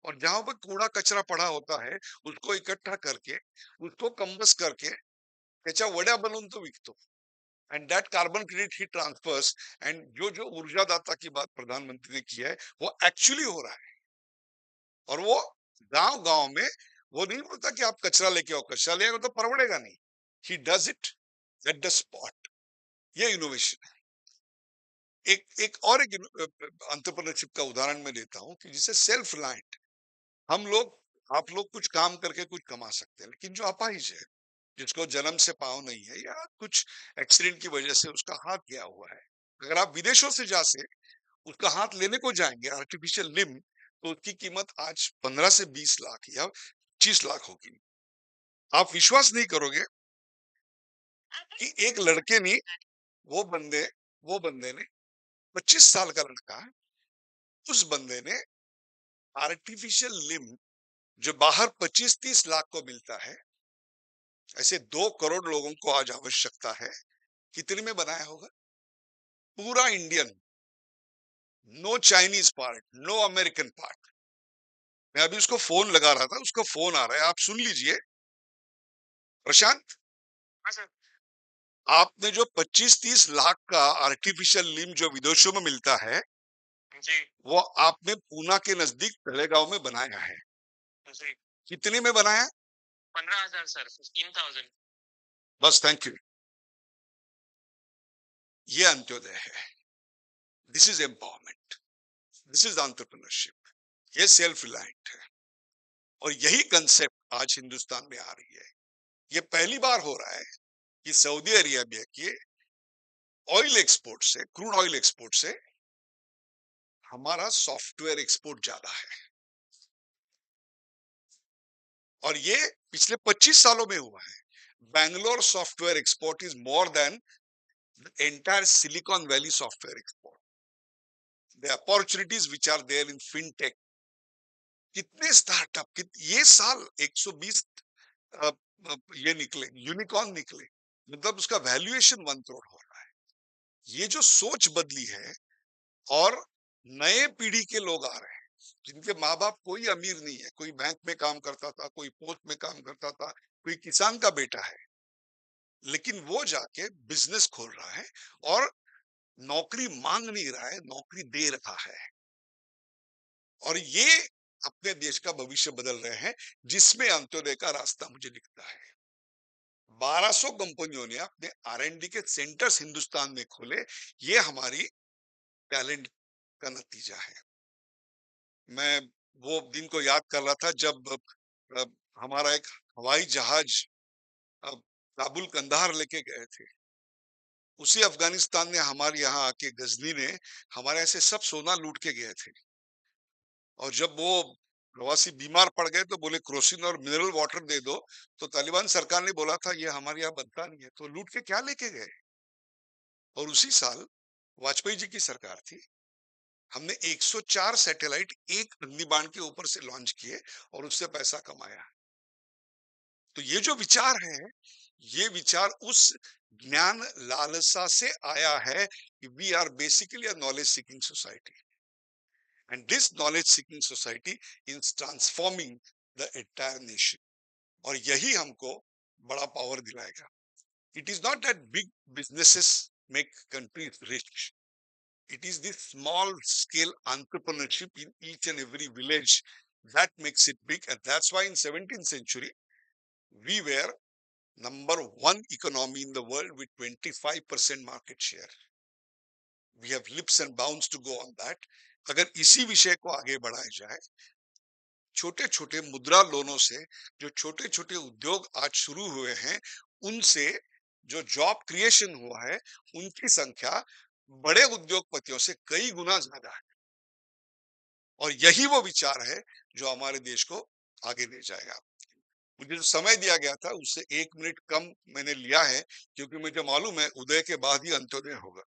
[SPEAKER 6] और जहां पर कूड़ा कचरा पड़ा होता है उसको इकट्ठा करके उसको कंबस करके त्याच्या वड्या बनवून तो विकतो। And that carbon credit he transfers. And जो ऊर्जादाता की बात प्रधानमंत्री ने की है वो एक्चुअली हो रहा है और वो गांव गांव में वो नहीं बोलता कि आप कचरा लेके आओ, कचरा ले आओ तो परवड़ेगा नहीं। He does it at the spot. ये इनोवेशन है। एक और एक एंटरप्रेन्योरशिप का उदाहरण मैं देता हूं कि जिसे सेल्फ रिलायंट हम लोग, आप लोग कुछ काम करके कुछ कमा सकते हैं, लेकिन जो अपाहिज है, जिसको जन्म से पाँव नहीं है या कुछ एक्सीडेंट की वजह से उसका हाथ गया हुआ है, अगर आप विदेशों से उसका हाथ लेने को जाएंगे आर्टिफिशियल लिम्ब, तो उसकी कीमत आज 15 से 20 लाख या 25 लाख होगी। आप विश्वास नहीं करोगे कि एक लड़के ने वो बंदे ने 25 साल का लड़का, उस बंदे ने आर्टिफिशियल लिम्ब जो बाहर 25-30 लाख को मिलता है, ऐसे 2 करोड़ लोगों को आज आवश्यकता है, कितने में बनाया होगा? पूरा Indian, no Chinese part, no American part. मैं अभी उसको फोन लगा रहा था, उसका फोन आ रहा है, आप सुन लीजिए। प्रशांत, आपने जो 25-30 लाख का आर्टिफिशियल लिम्ब जो विदेशों में मिलता है जी, वो आपने पूना के नजदीक तलेगांव में बनाया है जी। कितने में बनाया? 15,000 सर, 15,000। बस, थैंक यू। ये अंत्योदय है। This is empowerment. This is entrepreneurship, ये सेल्फ रिलायंट है। और यही कंसेप्ट आज हिंदुस्तान में आ रही है। ये पहली बार हो रहा है कि सऊदी अरेबिया के ऑयल एक्सपोर्ट से, क्रूड ऑयल एक्सपोर्ट से हमारा सॉफ्टवेयर एक्सपोर्ट ज्यादा है। और ये पिछले 25 सालों में हुआ है। Bangalore software export is more than the entire Silicon Valley software export. The opportunities which are there in fintech, कितने स्टार्टअप, ये साल 120 ये निकले, यूनिकॉर्न निकले, मतलब उसका वैल्यूएशन 1 करोड़ हो रहा है। ये जो सोच बदली है और नए पीढ़ी के लोग आ रहे हैं जिनके माँ बाप कोई अमीर नहीं है, कोई बैंक में काम करता था, कोई पोस्ट में काम करता था, कोई किसान का बेटा है, लेकिन वो जाके बिजनेस खोल रहा है और नौकरी मांग नहीं रहा है, नौकरी दे रहा है। और ये अपने देश का भविष्य बदल रहे हैं, जिसमें अंत्योदय का रास्ता मुझे दिखता है। 1200 कंपनियों ने अपने R&D के सेंटर्स हिंदुस्तान में खोले, ये हमारी टैलेंट का नतीजा है। मैं वो दिन को याद कर रहा था जब हमारा एक हवाई जहाज काबुल कंधार लेके गए थे। उसी अफगानिस्तान ने हमारे यहाँ आके गजनी ने हमारे ऐसे सब सोना लूट के गए थे। और जब वो प्रवासी बीमार पड़ गए तो बोले क्रोसिन और मिनरल वाटर दे दो, तो तालिबान सरकार ने बोला था ये हमारे यहाँ बनता नहीं है, तो लूट के क्या लेके गए। और उसी साल वाजपेयी जी की सरकार थी, हमने 104 सैटेलाइट एक अग्निबाण के ऊपर से लॉन्च किए और उससे पैसा कमाया। तो ये जो विचार है, ये विचार उस ज्ञान लालसा से आया है कि we are basically a knowledge seeking society, and this knowledge seeking society is transforming the entire nation. और यही हमको बड़ा पावर दिलाएगा। It is not that big businesses make countries rich, it is this small scale entrepreneurship in each and every village that makes it big. And that's why in 17th century we were number 1 economy in the world with 25% market share. We have leaps and bounds to go on that. अगर इसी विषय को आगे बढ़ाया जाए, छोटे छोटे मुद्रा लोनों से जो छोटे छोटे उद्योग आज शुरू हुए हैं, उनसे जो जॉब क्रिएशन हुआ है, उनकी संख्या बड़े उद्योगपतियों से कई गुना ज्यादा है। और यही वो विचार है जो हमारे देश को आगे ले जाएगा। मुझे जो समय दिया गया था उससे 1 मिनट कम मैंने लिया है, क्योंकि मुझे मालूम है उदय के बाद ही अंत्योदय होगा।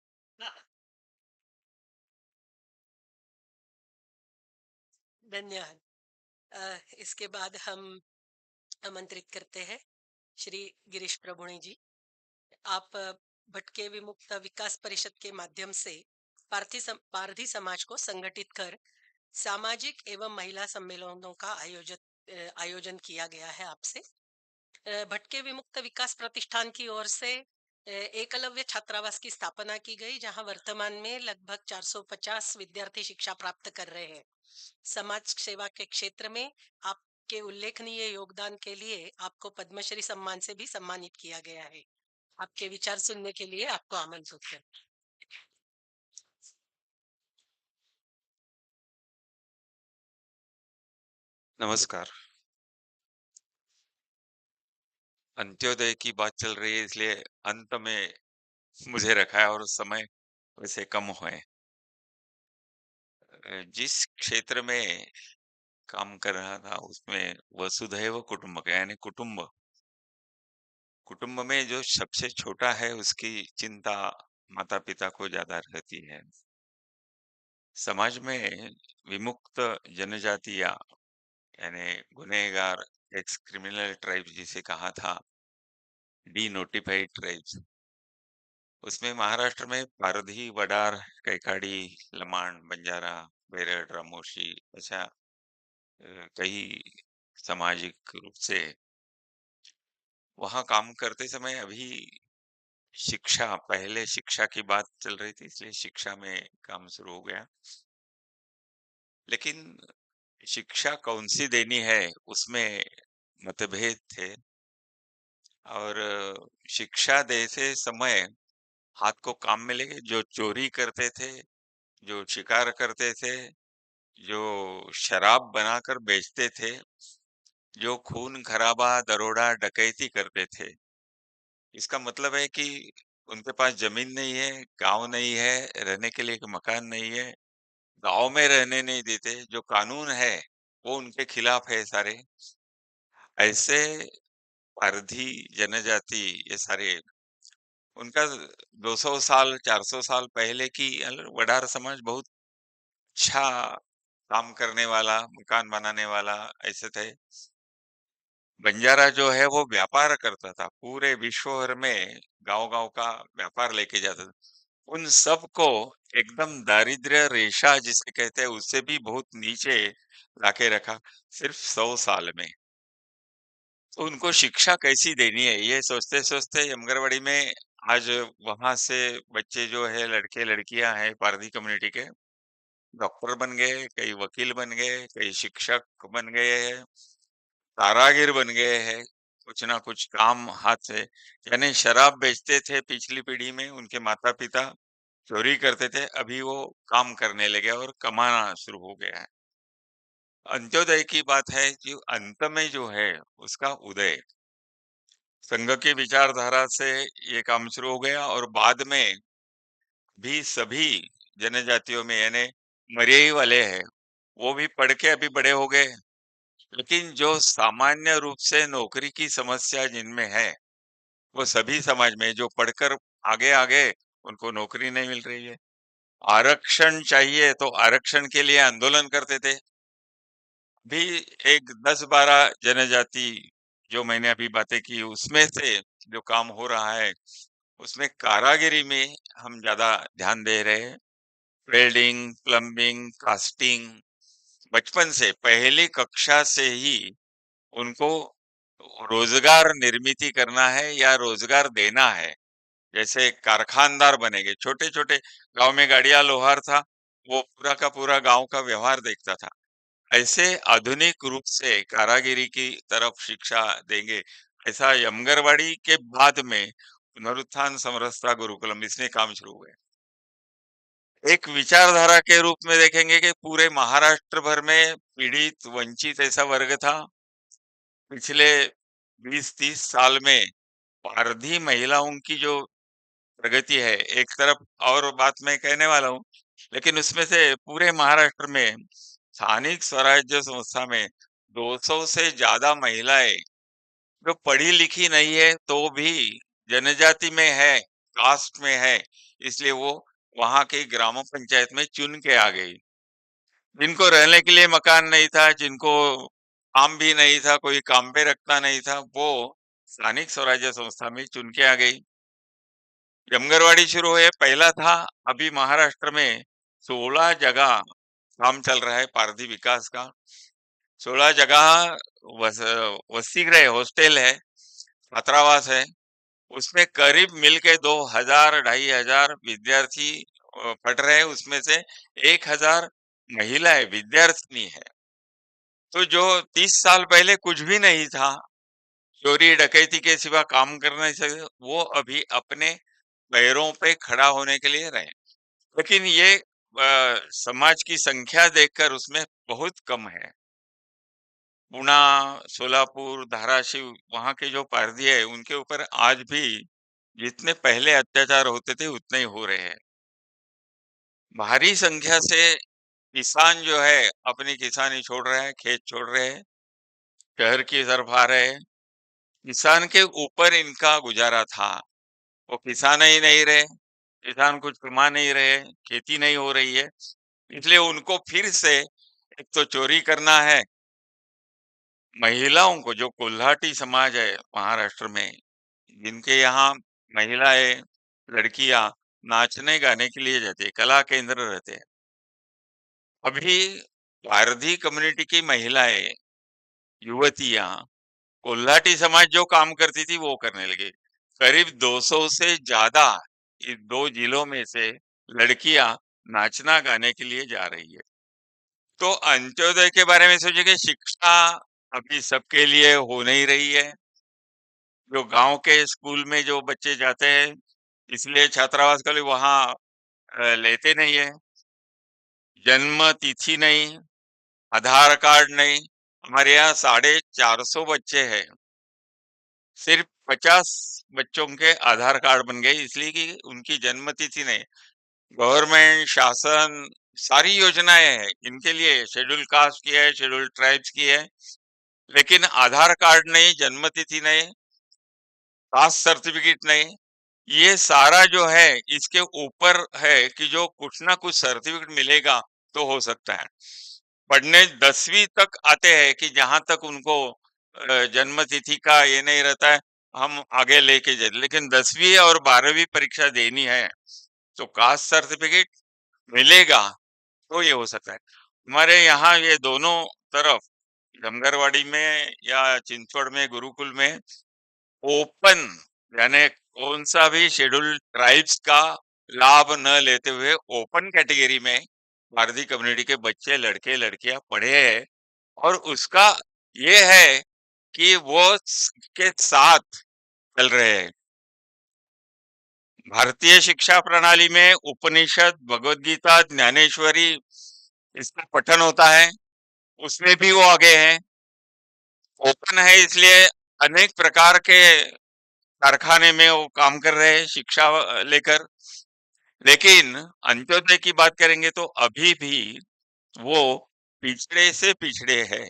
[SPEAKER 2] धन्यवाद। इसके बाद हम आमंत्रित करते हैं श्री गिरीश प्रभुणी जी। आप भटके विमुक्त विकास परिषद के माध्यम से पारधी समाज को संगठित कर सामाजिक एवं महिला सम्मेलनों का आयोजन किया गया है आपसे। भटके विमुक्त विकास प्रतिष्ठान की ओर से एकलव्य छात्रावास की स्थापना की गई, जहां वर्तमान में लगभग 450 विद्यार्थी शिक्षा प्राप्त कर रहे हैं। समाज सेवा के क्षेत्र में आपके उल्लेखनीय योगदान के लिए आपको पद्मश्री सम्मान से भी सम्मानित किया गया है। आपके विचार सुनने के लिए आपको आमंत्रित है।
[SPEAKER 7] नमस्कार। अंत्योदय की बात चल रही है, इसलिए अंत में मुझे रखा है और समय वैसे कम है। जिस क्षेत्र में काम कर रहा था उसमें वसुधैव कुटुंबकम यानी कुटुंब में जो सबसे छोटा है उसकी चिंता माता पिता को ज्यादा रहती है। समाज में विमुक्त जनजातियां यानी गुनहगार एक्स क्रिमिनल ट्राइब्स जिसे कहा था, डी नोटिफाइड ट्राइब्स, उसमें महाराष्ट्र में पारधी, वडार, कैकाड़ी, लमाण, बंजारा, बेरड, रामोशी, ऐसा कई सामाजिक रूप से वहां काम करते समय अभी पहले शिक्षा की बात चल रही थी, इसलिए शिक्षा में काम शुरू हो गया। लेकिन शिक्षा कौन सी देनी है उसमें मतभेद थे, और शिक्षा देते समय हाथ को काम में लेके जो चोरी करते थे, जो शिकार करते थे, जो शराब बनाकर बेचते थे, जो खून खराबा, दरोड़ा, डकैती करते थे। इसका मतलब है कि उनके पास जमीन नहीं है, गाँव नहीं है, रहने के लिए एक मकान नहीं है, गाँव में रहने नहीं देते, जो कानून है, वो उनके खिलाफ है सारे। ऐसे पारधी जनजाति ये सारे उनका 200 साल, 400 साल पहले की वडार समाज बहुत अच्छा काम करने वाला, मकान बनाने वाला ऐसे थे। बंजारा जो है वो व्यापार करता था, पूरे विश्व भर में गाँव-गाँव का व्यापार लेके जाता था। उन सबको एकदम दारिद्र्य रेखा जिसे कहते हैं उससे भी बहुत नीचे लाके रखा, सिर्फ 100 साल में। तो उनको शिक्षा कैसी देनी है, ये सोचते-सोचते यमगरवाड़ी में आज वहाँ से बच्चे जो है लड़के-लड़कियाँ हैं पारधी कम्युनिटी के, डॉक्टर बन गए, कई वकील बन गए, कई शिक्षक बन गए हैं, कारागिर बन गए हैं, कुछ ना कुछ काम हाथ से यानी शराब बेचते थे पिछली पीढ़ी में, उनके माता-पिता चोरी करते थे, अभी वो काम करने लगे और कमाना शुरू हो गया है। अंत्योदय की बात है कि अंत में जो है उसका उदय संघ की विचारधारा से ये काम शुरू हो गया और बाद में भी सभी जनजातियों में यानी मरियई वाले हैं वो भी पढ़ के अभी बड़े हो गए, लेकिन जो सामान्य रूप से नौकरी की समस्या जिनमें है वो सभी समाज में जो पढ़कर आगे आगे उनको नौकरी नहीं मिल रही है। आरक्षण चाहिए तो आरक्षण के लिए आंदोलन करते थे। भी एक 10-12 जनजाति जो मैंने अभी बातें की उसमें से जो काम हो रहा है उसमें कारागिरी में हम ज्यादा ध्यान दे रहे हैं। वेल्डिंग, प्लम्बिंग, कास्टिंग बचपन से पहली कक्षा से ही उनको रोजगार निर्मित करना है या रोजगार देना है। जैसे कारखानदार बनेंगे, छोटे-छोटे गांव में गाड़ियां लोहार था, वो पूरा का पूरा गांव का व्यवहार देखता था। ऐसे आधुनिक रूप से कारागिरी की तरफ शिक्षा देंगे। ऐसा यमगरवाड़ी के बाद में पुनरुत्थान समरसता गुरुकुलम इसमें काम शुरू हुए। एक विचारधारा के रूप में देखेंगे कि पूरे महाराष्ट्र भर में पीड़ित वंचित ऐसा वर्ग था। पिछले 20-30 साल में पारधी महिलाओं की जो प्रगति है एक तरफ और बात मैं कहने वाला हूँ, लेकिन उसमें से पूरे महाराष्ट्र में स्थानिक स्वराज्य संस्था में 200 से ज्यादा महिलाएं जो पढ़ी लिखी नहीं है तो भी जनजाति में है, कास्ट में है, इसलिए वो वहां की ग्राम पंचायत में चुन के आ गई। जिनको रहने के लिए मकान नहीं था, जिनको काम भी नहीं था, कोई काम पे रखता नहीं था, वो स्थानिक स्वराज्य संस्था में चुन के आ गई। यमगरवाड़ी शुरू हुए पहला था, अभी महाराष्ट्र में 16 जगह काम चल रहा है पारधी विकास का। 16 जगह वसतिगृह हॉस्टल है, छात्रावास है, उसमें करीब मिलके 2000 2500 विद्यार्थी पढ़ रहे हैं, उसमें से 1000 महिलाएं विद्यार्थिनी है। तो जो 30 साल पहले कुछ भी नहीं था, चोरी डकैती के सिवा काम करने से, वो अभी अपने पैरों पे खड़ा होने के लिए रहे। लेकिन ये समाज की संख्या देखकर उसमें बहुत कम है। पुणा, सोलापुर, धाराशिव वहां के जो पारधी है उनके ऊपर आज भी जितने पहले अत्याचार होते थे उतने ही हो रहे हैं। भारी संख्या से किसान जो है अपनी किसानी छोड़ रहे हैं, खेत छोड़ रहे हैं, शहर की तरफ आ रहे हैं। किसान के ऊपर इनका गुजारा था, वो किसान ही नहीं रहे, किसान कुछ कमा नहीं रहे, खेती नहीं हो रही है, इसलिए उनको फिर से एक तो चोरी करना है। महिलाओं को जो कोल्हाटी समाज है महाराष्ट्र में, जिनके यहाँ महिलाएं, लड़कियां नाचने गाने के लिए जाती है, कला केंद्र रहते हैं। अभी पारधी कम्युनिटी की महिलाएं, युवतियां कोल्हाटी समाज जो काम करती थी वो करने लगी। करीब 200 से ज्यादा इस 2 जिलों में से लड़कियां नाचना गाने के लिए जा रही है। तो अंत्योदय के बारे में सोचिए, शिक्षा अभी सबके लिए हो नहीं रही है। जो गांव के स्कूल में जो बच्चे जाते हैं, इसलिए छात्रावास के लिए वहां लेते नहीं है। जन्म तिथि नहीं, आधार कार्ड नहीं। हमारे यहाँ 450 बच्चे हैं, सिर्फ 50 बच्चों के आधार कार्ड बन गए, इसलिए कि उनकी जन्म तिथि नहीं। गवर्नमेंट, शासन, सारी योजनाएं हैं इनके लिए, शेड्यूल कास्ट की है, शेड्यूल ट्राइब्स की है, लेकिन आधार कार्ड नहीं, जन्म तिथि नहीं, कास्ट सर्टिफिकेट नहीं। ये सारा जो है इसके ऊपर है कि जो कुछ ना कुछ सर्टिफिकेट मिलेगा तो हो सकता है। पढ़ने 10वीं तक आते हैं कि जहां तक उनको जन्म तिथि का ये नहीं रहता है, हम आगे लेके जाए, लेकिन 10वीं और 12वीं परीक्षा देनी है तो कास्ट सर्टिफिकेट मिलेगा तो ये हो सकता है। हमारे यहाँ ये दोनों तरफ, जमगरवाड़ी में या चिंचवड़ में, गुरुकुल में ओपन, यानी कौन सा भी शेड्यूल ट्राइब्स का लाभ न लेते हुए ओपन कैटेगरी में भारतीय कम्युनिटी के बच्चे, लड़के लड़कियां पढ़े हैं। और उसका ये है कि वो के साथ चल रहे हैं। भारतीय शिक्षा प्रणाली में उपनिषद, भगवत गीता, ज्ञानेश्वरी, इसका पठन होता है, उसमें भी वो आगे हैं। ओपन है इसलिए अनेक प्रकार के कारखाने में वो काम कर रहे हैं शिक्षा लेकर। लेकिन अंत्योदय की बात करेंगे तो अभी भी वो पिछड़े से पिछड़े है,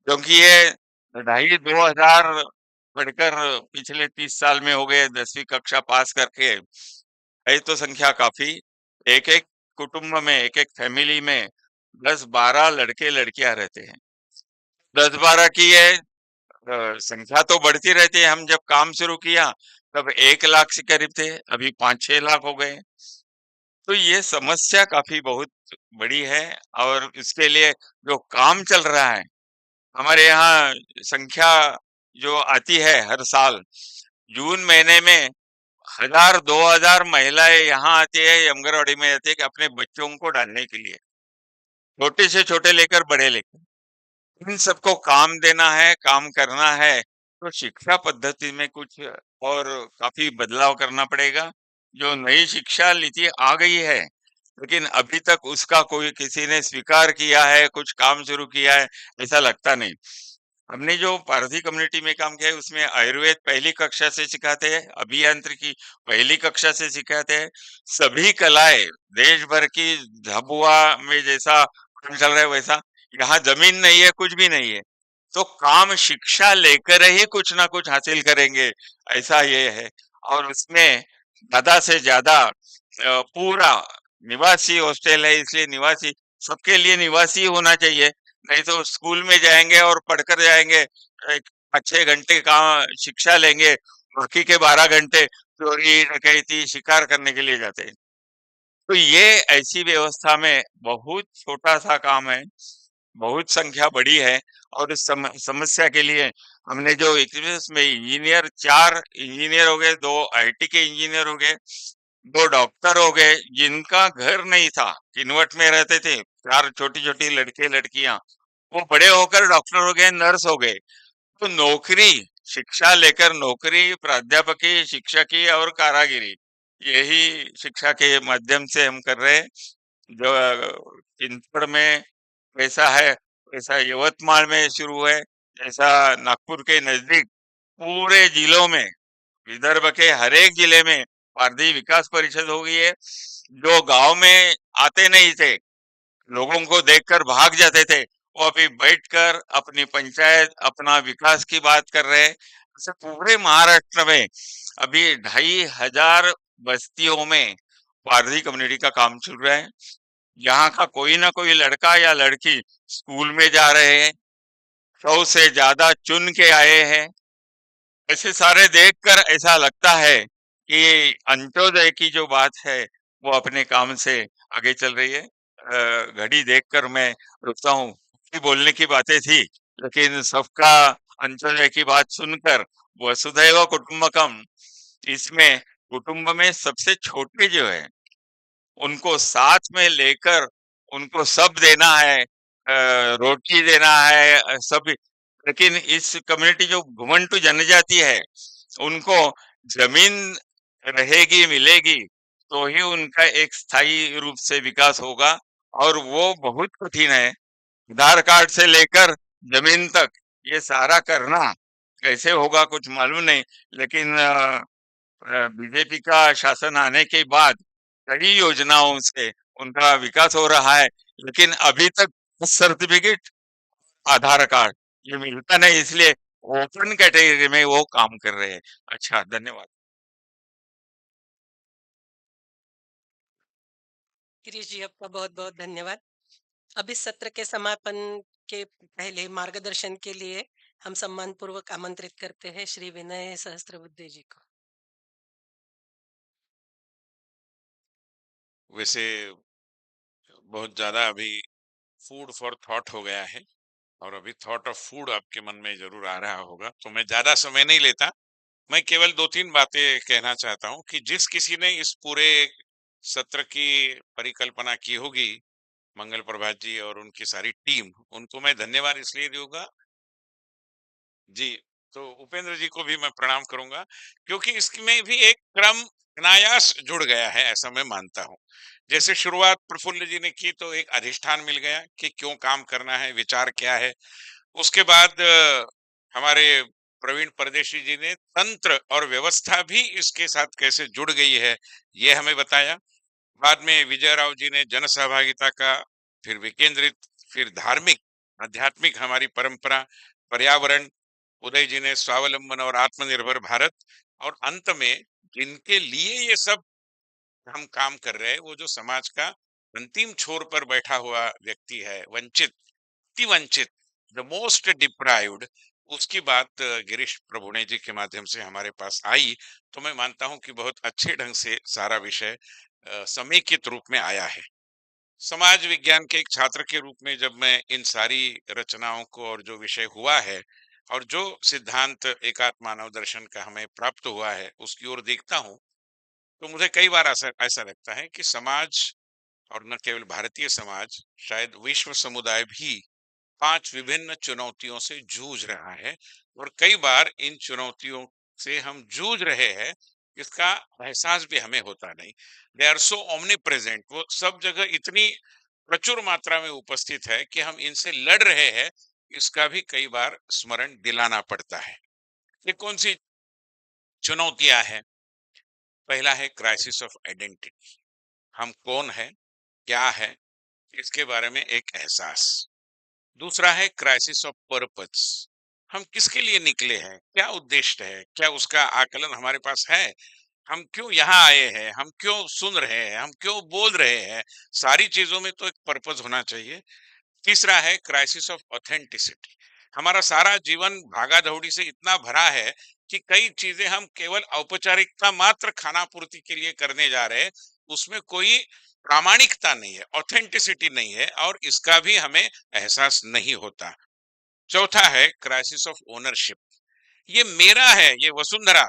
[SPEAKER 7] क्योंकि ये 2,500 पढ़कर पिछले 30 साल में हो गए 10वीं कक्षा पास करके। है तो संख्या काफी, एक एक कुटुंब में, एक एक फैमिली में 10-12 लड़के लड़कियां रहते हैं। 10-12 की ये संख्या तो बढ़ती रहती है। हम जब काम शुरू किया तब 1 लाख से करीब थे, अभी 5-6 लाख हो गए। तो ये समस्या काफी बहुत बड़ी है और इसके लिए जो काम चल रहा है, हमारे यहाँ संख्या जो आती है हर साल जून महीने में 1,000-2,000 महिलाएं यहाँ आती है, यमगरवाड़ी में आती है कि अपने बच्चों को डालने के लिए, छोटे से छोटे लेकर बड़े लेकर। इन सबको काम देना है, काम करना है, तो शिक्षा पद्धति में कुछ और काफी बदलाव करना पड़ेगा। जो नई शिक्षा नीति आ गई है, लेकिन अभी तक उसका कोई किसी ने स्वीकार किया है, कुछ काम शुरू किया है, ऐसा लगता नहीं। हमने जो पारसी कम्युनिटी में काम किया है उसमें आयुर्वेद पहली कक्षा से सिखाते हैं, अभियांत्रिकी पहली कक्षा से सिखाते हैं, सभी कलाएं देश भर की झाबुआ में जैसा काम चल रहा है वैसा। यहाँ जमीन नहीं है, कुछ भी नहीं है, तो काम शिक्षा लेकर ही कुछ ना कुछ हासिल करेंगे, ऐसा ये है। और उसमें ज्यादा से ज्यादा पूरा निवासी हॉस्टल है, इसलिए निवासी, सबके लिए निवासी होना चाहिए। नहीं तो स्कूल में जाएंगे और पढ़कर जाएंगे, 5-6 घंटे का शिक्षा लेंगे, बाकी के 12 घंटे चोरी, डकैती, शिकार करने के लिए जाते हैं। तो ये ऐसी व्यवस्था में बहुत छोटा सा काम है, बहुत संख्या बड़ी है। और इस समस्या के लिए हमने जो उसमें इंजीनियर, 4 इंजीनियर हो गए, 2 आईटी के इंजीनियर हो गए, 2 डॉक्टर हो गए, जिनका घर नहीं था, इन्वर्ट में रहते थे, 4 छोटी-छोटी लड़के लड़कियां, वो बड़े होकर डॉक्टर हो गए, नर्स हो गए। तो नौकरी, शिक्षा लेकर नौकरी, प्राध्यापकी, शिक्षकी और कारागिरी, यही शिक्षा के माध्यम से हम कर रहे हैं। जो चिंतड़ में वैसा है, वैसा यवतमाल में शुरू है, ऐसा नागपुर के नजदीक पूरे जिलों में, विदर्भ के हर एक जिले में पारधी विकास परिषद हो गई है। जो गांव में आते नहीं थे, लोगों को देखकर भाग जाते थे, वो अभी बैठकर अपनी पंचायत, अपना विकास की बात कर रहे हैं। ऐसे पूरे महाराष्ट्र में अभी 2,500 बस्तियों में पारधी कम्युनिटी का काम चल रहा है। यहाँ का कोई ना कोई लड़का या लड़की स्कूल में जा रहे हैं, 100 से ज्यादा चुन के आए हैं। ऐसे सारे देखकर ऐसा लगता है कि अंत्योदय की जो बात है वो अपने काम से आगे चल रही है। घड़ी देखकर मैं रुकता हूँ, बोलने की बातें थी, लेकिन सबका अंत्योदय की बात सुनकर वसुधैव कुटुंबकम, इसमें कुटुंब में सबसे छोटे जो है उनको साथ में लेकर उनको सब देना है, रोटी देना है, सब। लेकिन इस कम्युनिटी जो घुमंटू जनजाति है, उनको जमीन रहेगी, मिलेगी, तो ही उनका एक स्थायी रूप से विकास होगा, और वो बहुत कठिन है। आधार कार्ड से लेकर जमीन तक ये सारा करना कैसे होगा कुछ मालूम नहीं, लेकिन बीजेपी का शासन आने के बाद कई योजनाओं से उनका विकास हो रहा है, लेकिन अभी तक सर्टिफिकेट आधार कार्ड ये मिलता नहीं, इसलिए ओपन कैटेगरी में वो काम कर रहे हैं। अच्छा, धन्यवाद।
[SPEAKER 2] गिरीश जी, आपका बहुत बहुत धन्यवाद। अब इस सत्र के समापन के पहले मार्गदर्शन के लिए हम सम्मान पूर्वक आमंत्रित करते हैं श्री विनय सहस्त्रबुद्धे जी को।
[SPEAKER 4] वैसे बहुत ज्यादा अभी फूड फॉर थॉट हो गया है, और अभी थॉट ऑफ फूड आपके मन में जरूर आ रहा होगा, तो मैं ज्यादा समय नहीं लेता। मैं केवल 2-3 बातें कहना चाहता हूं कि जिस किसी ने इस पूरे सत्र की परिकल्पना की होगी, मंगल प्रभात जी और उनकी सारी टीम, उनको मैं धन्यवाद इसलिए दूंगा जी। तो उपेंद्र जी को भी मैं प्रणाम करूंगा, क्योंकि इसमें भी एक क्रम अनायास जुड़ गया है, ऐसा मैं मानता हूं। जैसे शुरुआत प्रफुल्ल जी ने की तो एक अधिष्ठान मिल गया कि क्यों काम करना है, विचार क्या है। उसके बाद हमारे प्रवीण परदेशी जी ने तंत्र और व्यवस्था भी इसके साथ कैसे जुड़ गई है, ये हमें बताया। बाद में विजय राव जी ने जन सहभागिता का, फिर विकेंद्रित, फिर धार्मिक आध्यात्मिक हमारी परंपरा, पर्यावरण, उदय जी ने स्वावलंबन और आत्मनिर्भर भारत, और अंत में जिनके लिए ये सब हम काम कर रहे हैं, वो जो समाज का अंतिम छोर पर बैठा हुआ व्यक्ति है, वंचित, अति वंचित, द मोस्ट डिप्राइव्ड, उसकी बात गिरीश प्रभुणे जी के माध्यम से हमारे पास आई। तो मैं मानता हूं कि बहुत अच्छे ढंग से सारा विषय समेकित रूप में आया है। समाज विज्ञान के एक छात्र के रूप में जब मैं इन सारी रचनाओं को, और जो विषय हुआ है और जो सिद्धांत एकात्म मानव दर्शन का हमें प्राप्त हुआ है, उसकी ओर देखता हूं, तो मुझे कई बार ऐसा ऐसा लगता है कि समाज, और न केवल भारतीय समाज, शायद विश्व समुदाय भी 5 विभिन्न चुनौतियों से जूझ रहा है, और कई बार इन चुनौतियों से हम जूझ रहे हैं, इसका एहसास भी हमें होता नहीं। They are so omnipresent, वो सब जगह इतनी प्रचुर मात्रा में उपस्थित है कि हम इनसे लड़ रहे हैं, इसका भी कई बार स्मरण दिलाना पड़ता है। ये कौन सी चुनौतियां हैं? पहला है क्राइसिस ऑफ आइडेंटिटी, हम कौन है, क्या है, इसके बारे में एक एहसास। दूसरा है क्राइसिस ऑफ पर्पस, हम किसके लिए निकले हैं, क्या उद्देश्य है, क्या उसका आकलन हमारे पास है, हम क्यों यहाँ आए हैं, हम क्यों सुन रहे हैं, हम क्यों बोल रहे हैं। सारी चीजों में तो एक पर्पस होना चाहिए। तीसरा है क्राइसिस ऑफ ऑथेंटिसिटी, हमारा सारा जीवन भागा दौड़ी से इतना भरा है कि कई चीजें हम केवल औपचारिकता मात्र खाना पूर्ति के लिए करने जा रहे हैं, उसमें कोई प्रामाणिकता नहीं है, ऑथेंटिसिटी नहीं है, और इसका भी हमें एहसास नहीं होता। चौथा है क्राइसिस ऑफ ओनरशिप, ये मेरा है, ये वसुंधरा,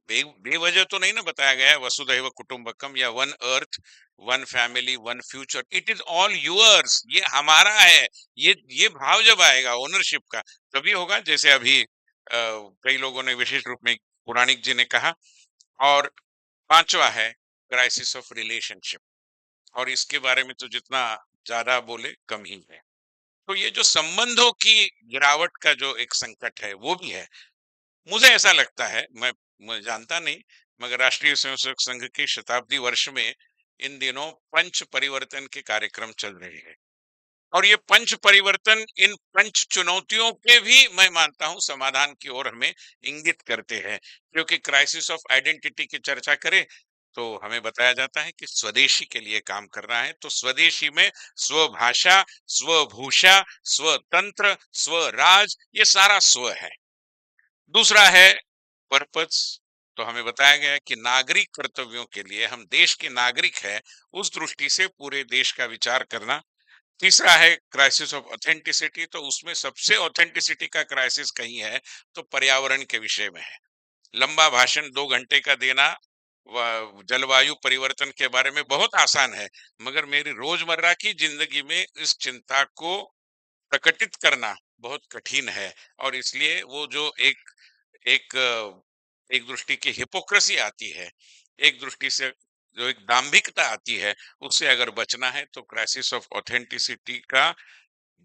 [SPEAKER 4] बेवजह तो नहीं ना बताया गया है वसुधैव कुटुंबकम या one earth, one family, one future, it is all yours, ये हमारा है। ये भाव जब आएगा ओनरशिप का, तभी होगा, जैसे अभी कई लोगों ने विशेष रूप में पुराणिक जी ने कहा। और पांचवा है क्राइसिस ऑफ रिलेशनशिप, और इसके बारे में तो जितना ज्यादा बोले कम ही है। तो ये जो संबंधों की गिरावट का जो एक संकट है, वो भी है। मुझे ऐसा लगता है, मैं जानता नहीं, मगर राष्ट्रीय स्वयंसेवक संघ के शताब्दी वर्ष में इन दिनों पंच परिवर्तन के कार्यक्रम चल रहे हैं, और ये पंच परिवर्तन इन पंच चुनौतियों के भी मैं मानता हूं समाधान की ओर हमें इंगित करते हैं। क्योंकि क्राइसिस ऑफ आइडेंटिटी की चर्चा करें तो हमें बताया जाता है कि स्वदेशी के लिए काम करना है, तो स्वदेशी में स्वभाषा, स्वभूषा, स्वतंत्र, स्वराज, ये सारा स्व है। दूसरा है पर्पस, तो हमें बताया गया है कि नागरिक कर्तव्यों के लिए हम देश के नागरिक हैं, उस दृष्टि से पूरे देश का विचार करना। तीसरा है क्राइसिस ऑफ ऑथेंटिसिटी, तो उसमें सबसे ऑथेंटिसिटी का क्राइसिस कहीं है तो पर्यावरण के विषय में है। लंबा भाषण 2 घंटे का देना जलवायु परिवर्तन के बारे में बहुत आसान है, मगर मेरी रोजमर्रा की जिंदगी में इस चिंता को प्रकटित करना बहुत कठिन है। और इसलिए वो जो एक एक दृष्टि की हिपोक्रेसी आती है, एक दृष्टि से जो एक दाम्भिकता आती है, उससे अगर बचना है तो क्राइसिस ऑफ ऑथेंटिसिटी का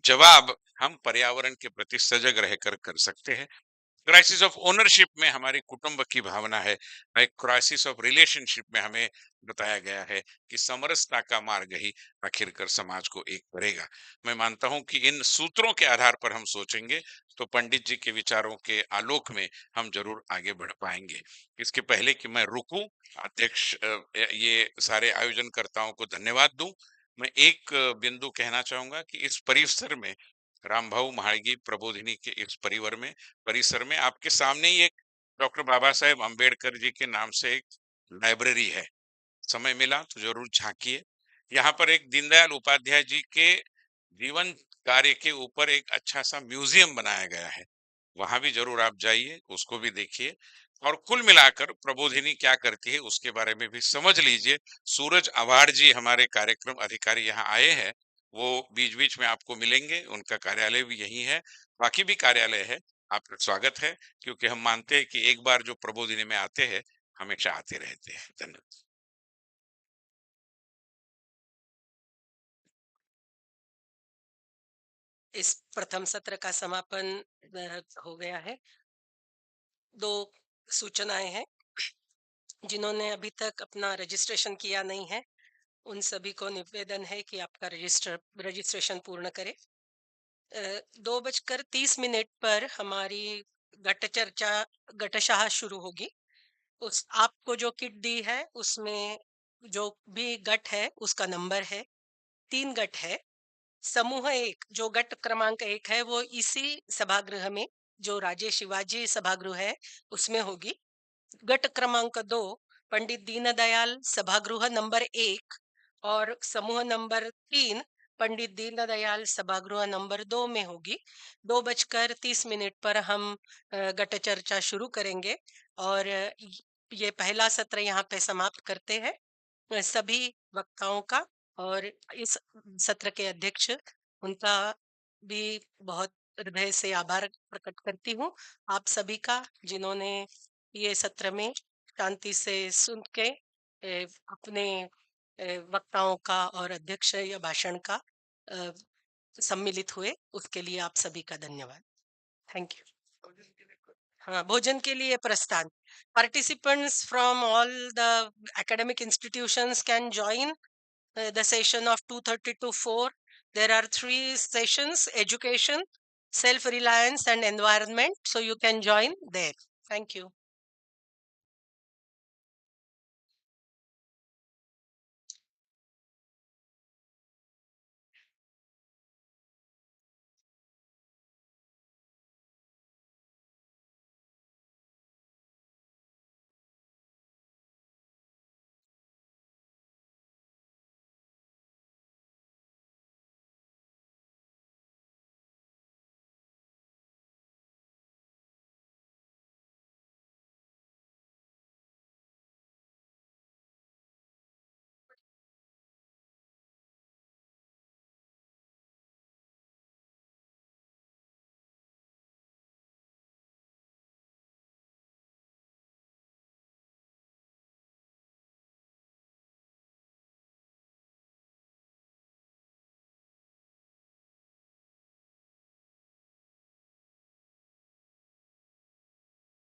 [SPEAKER 4] जवाब हम पर्यावरण के प्रति सजग रहकर कर सकते हैं। क्राइसिस ऑफ ओनरशिप में हमारी कुटुंब की भावना है, एक क्राइसिस ऑफ रिलेशनशिप में हमें बताया गया है कि समरसता का मार्ग ही आखिरकार समाज को एक करेगा। मैं मानता हूं कि इन सूत्रों के आधार पर हम सोचेंगे तो पंडित जी के विचारों के आलोक में हम जरूर आगे बढ़ पाएंगे। इसके पहले कि मैं रुकूं, अध्यक्ष ये सारे आयोजनकर्ताओं को धन्यवाद दूं, मैं एक बिंदु कहना चाहूंगा कि इस परिसर में, रामभाऊ महाळगी प्रबोधिनी के इस परिसर में आपके सामने ही एक डॉक्टर बाबा साहेब अम्बेडकर जी के नाम से एक लाइब्रेरी है। समय मिला तो जरूर झांकिए। यहाँ पर एक दीनदयाल उपाध्याय जी के जीवन कार्य के ऊपर एक अच्छा सा म्यूजियम बनाया गया है, वहां भी जरूर आप जाइए, उसको भी देखिए। और कुल मिलाकर प्रबोधिनी क्या करती है उसके बारे में भी समझ लीजिए। सूरज अवार्ड जी हमारे कार्यक्रम अधिकारी यहाँ आए हैं, वो बीच बीच में आपको मिलेंगे, उनका कार्यालय भी यही है, बाकी भी कार्यालय है, आपका स्वागत है, क्योंकि हम मानते हैं कि एक बार जो प्रबोधिनी में आते हैं हमेशा आते रहते हैं। धन्यवाद।
[SPEAKER 2] इस प्रथम सत्र का समापन हो गया है। 2 सूचनाएं हैं। जिन्होंने अभी तक अपना रजिस्ट्रेशन किया नहीं है, उन सभी को निवेदन है कि आपका रजिस्ट्रेशन पूर्ण करें। 2:30 पर हमारी घटशाह शुरू होगी। उस आपको जो किट दी है उसमें जो भी गट है उसका नंबर है, 3 गट है। समूह 1 जो गट क्रमांक 1 है वो इसी सभागृह में, जो राजे शिवाजी सभागृह है उसमें होगी। गट क्रमांक 2 पंडित दीनदयाल सभागृह नंबर 1 और समूह नंबर 3 पंडित दीनदयाल सभागृह नंबर 2 में होगी। 2:30 पर हम गट चर्चा शुरू करेंगे और ये पहला सत्र यहाँ पे समाप्त करते हैं। सभी वक्ताओं का और इस सत्र के अध्यक्ष, उनका भी बहुत हृदय से आभार प्रकट करती हूँ। आप सभी का, जिन्होंने ये सत्र में शांति से सुन के अपने वक्ताओं का और अध्यक्ष या भाषण का सम्मिलित हुए, उसके लिए आप सभी का धन्यवाद। Thank you. हाँ, भोजन के लिए प्रस्थान। Participants from all the academic institutions can join the session of 2:30 to 4. There are 3 sessions: education, self-reliance and environment. So you can join there. Thank you.